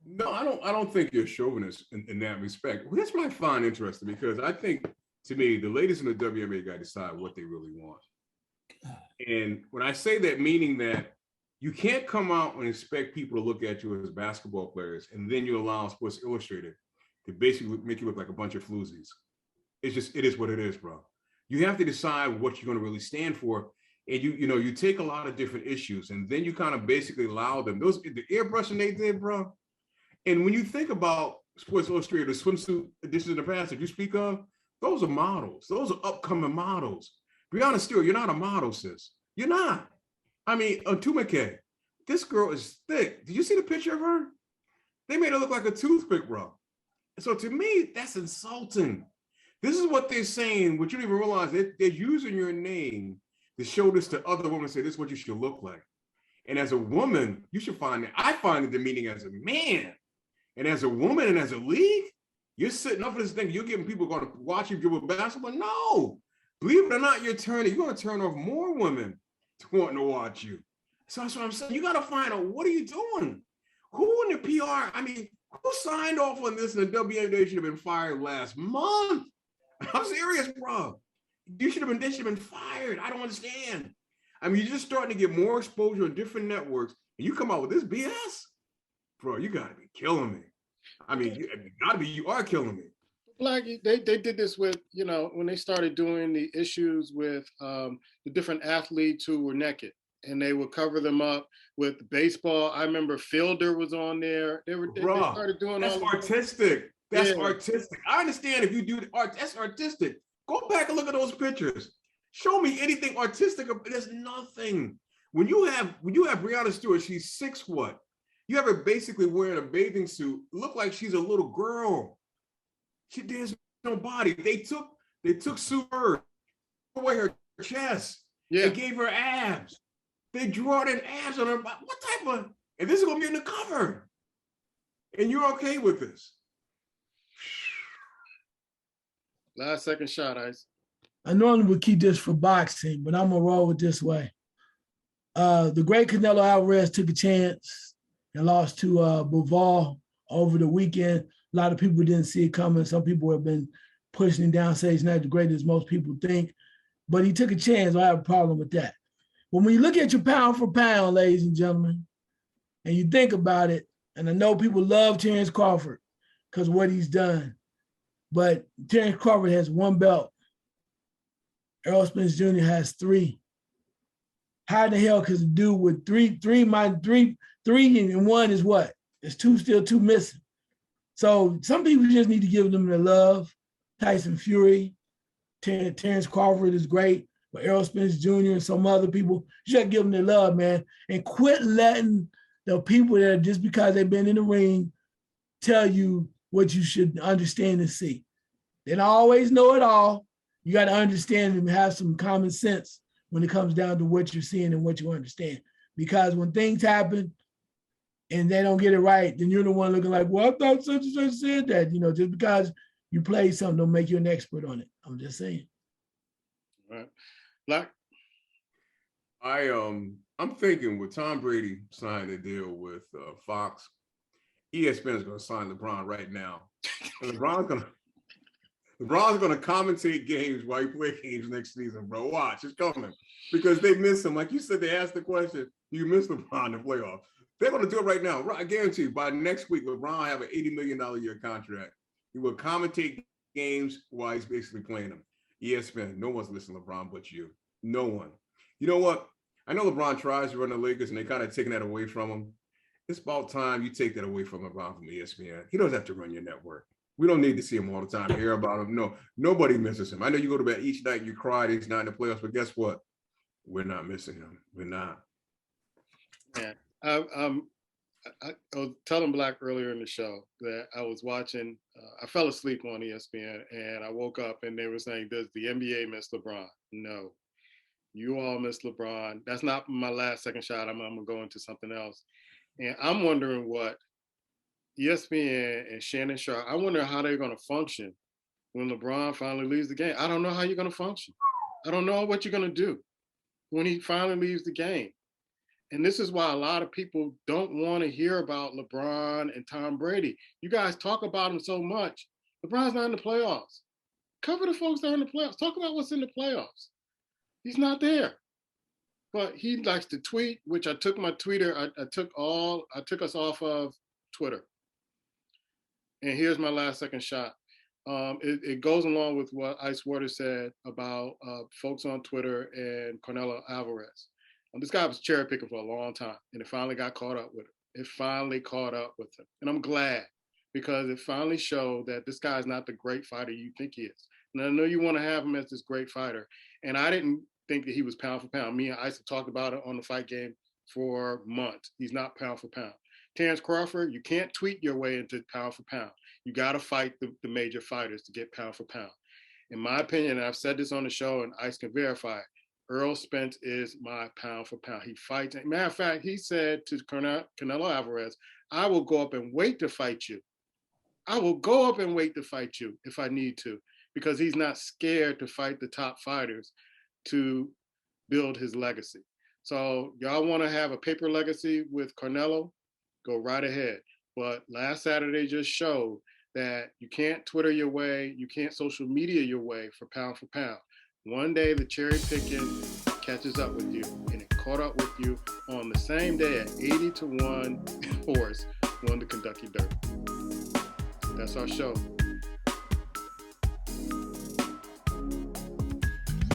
no, I don't think you're a chauvinist in that respect. Well, that's what I find interesting, because I think, to me, the ladies in the WNBA got to decide what they really want. And when I say that, meaning that you can't come out and expect people to look at you as basketball players, and then you allow Sports Illustrated to basically make you look like a bunch of floozies. It is what it is, bro. You have to decide what you're going to really stand for. And you take a lot of different issues, and then you kind of basically allow them. The airbrushing they did, bro. And when you think about Sports Illustrated, the swimsuit editions in the past that you speak of, those are models. Those are upcoming models. Breonna Stewart, you're not a model, sis. You're not. I mean, Puma, this girl is thick. Did you see the picture of her? They made her look like a toothpick, bro. So to me, that's insulting. This is what they're saying, what you don't even realize. They're using your name to show this to other women and say, this is what you should look like. And as a woman, you should find it. I find it demeaning as a man. And as a woman and as a league, you're sitting up for this thing. You're getting people going to watch you dribble basketball. No, believe it or not, you're going to turn off more women to wanting to watch you. So that's what I'm saying. You got to find out, what are you doing? Who in the PR? I mean, who signed off on this? And the WNBA should have been fired last month. I'm serious, bro. They should have been fired. I don't understand. I mean, you're just starting to get more exposure on different networks, and you come out with this BS, bro. You got to be killing me. I mean, you are killing me. Black, they did this with, when they started doing the issues with the different athletes who were naked, and they would cover them up with baseball. I remember Fielder was on there. They started doing that's all artistic. That's artistic. I understand if you do art, that's artistic. Go back and look at those pictures. Show me anything artistic. There's nothing. When you have Breonna Stewart, she's 6'. You have her basically wearing a bathing suit. Look like she's a little girl. There's no body. They took Sue Bird away her chest. Yeah. They gave her abs. They drew out an abs on her body. What type of? And this is gonna be in the cover. And you're okay with this? Last second shot, Ice. I normally would keep this for boxing, but I'm gonna roll it this way. The great Canelo Alvarez took a chance and lost to Bivol over the weekend. A lot of people didn't see it coming. Some people have been pushing him down, saying he's not the greatest most people think. But he took a chance. I have a problem with that. But when you look at your pound for pound, ladies and gentlemen, and you think about it, and I know people love Terrence Crawford because of what he's done, but Terrence Crawford has 1 belt. Errol Spence Jr. has 3. How the hell could a dude with three and 1 is what? There's 2, still 2 missing. So some people just need to give them the love. Tyson Fury, Terrence Crawford is great, but Errol Spence Jr. and some other people. You should give them their love, man, and quit letting the people that just because they've been in the ring tell you what you should understand and see. They don't always know it all. You got to understand and have some common sense when it comes down to what you're seeing and what you understand. Because when things happen and they don't get it right, then you're the one looking like, well, I thought such and such said that. Just because you play something don't make you an expert on it. I'm just saying. All right. Black? I'm thinking with Tom Brady signing a deal with Fox, ESPN is going to sign LeBron right now. And LeBron's going to commentate games while he plays games next season, bro. Watch, it's coming. Because they miss him. Like you said, they asked the question, do you miss LeBron in the playoffs? They're going to do it right now. I guarantee you, by next week, LeBron will have an $80 million a year contract. He will commentate games while he's basically playing them. ESPN, no one's listening to LeBron but you. No one. You know what? I know LeBron tries to run the Lakers, and they kind of taking that away from him. It's about time you take that away from LeBron from ESPN. He doesn't have to run your network. We don't need to see him all the time, hear about him. No, nobody misses him. I know you go to bed each night and you cry that he's not in the playoffs, but guess what? We're not missing him. We're not. Yeah. I was telling Black earlier in the show that I was watching, I fell asleep on ESPN and I woke up and they were saying, does the NBA miss LeBron? No. You all miss LeBron. That's not my last second shot. I'm going to go into something else. And I'm wondering what ESPN and Shannon Sharp, I wonder how they're going to function when LeBron finally leaves the game. I don't know how you're going to function. I don't know what you're going to do when he finally leaves the game. And this is why a lot of people don't want to hear about LeBron and Tom Brady. You guys talk about them so much. LeBron's not in the playoffs. Cover the folks that are in the playoffs. Talk about what's in the playoffs. He's not there. But he likes to tweet, which I took my Twitter, I took us off of Twitter. And here's my last second shot. It goes along with what Icewater said about folks on Twitter and Canelo Alvarez. This guy was cherry picking for a long time, and it finally got caught up with him. It finally caught up with him. And I'm glad, because it finally showed that this guy's not the great fighter you think he is. And I know you want to have him as this great fighter. And I didn't think that he was pound for pound. Me and Ice have talked about it on the Fight Game for months. He's not pound for pound. Terrence Crawford, you can't tweet your way into pound for pound. You got to fight the major fighters to get pound for pound. In my opinion, and I've said this on the show and Ice can verify it, Errol Spence is my pound for pound. He fights. Matter of fact, he said to Canelo Alvarez, I will go up and wait to fight you. I will go up and wait to fight you if I need to, because he's not scared to fight the top fighters to build his legacy. So y'all want to have a paper legacy with Canelo? Go right ahead. But last Saturday just showed that you can't Twitter your way, you can't social media your way for pound. One day the cherry picking catches up with you, and it caught up with you on the same day at 80-1 horse won the Kentucky Derby. That's our show.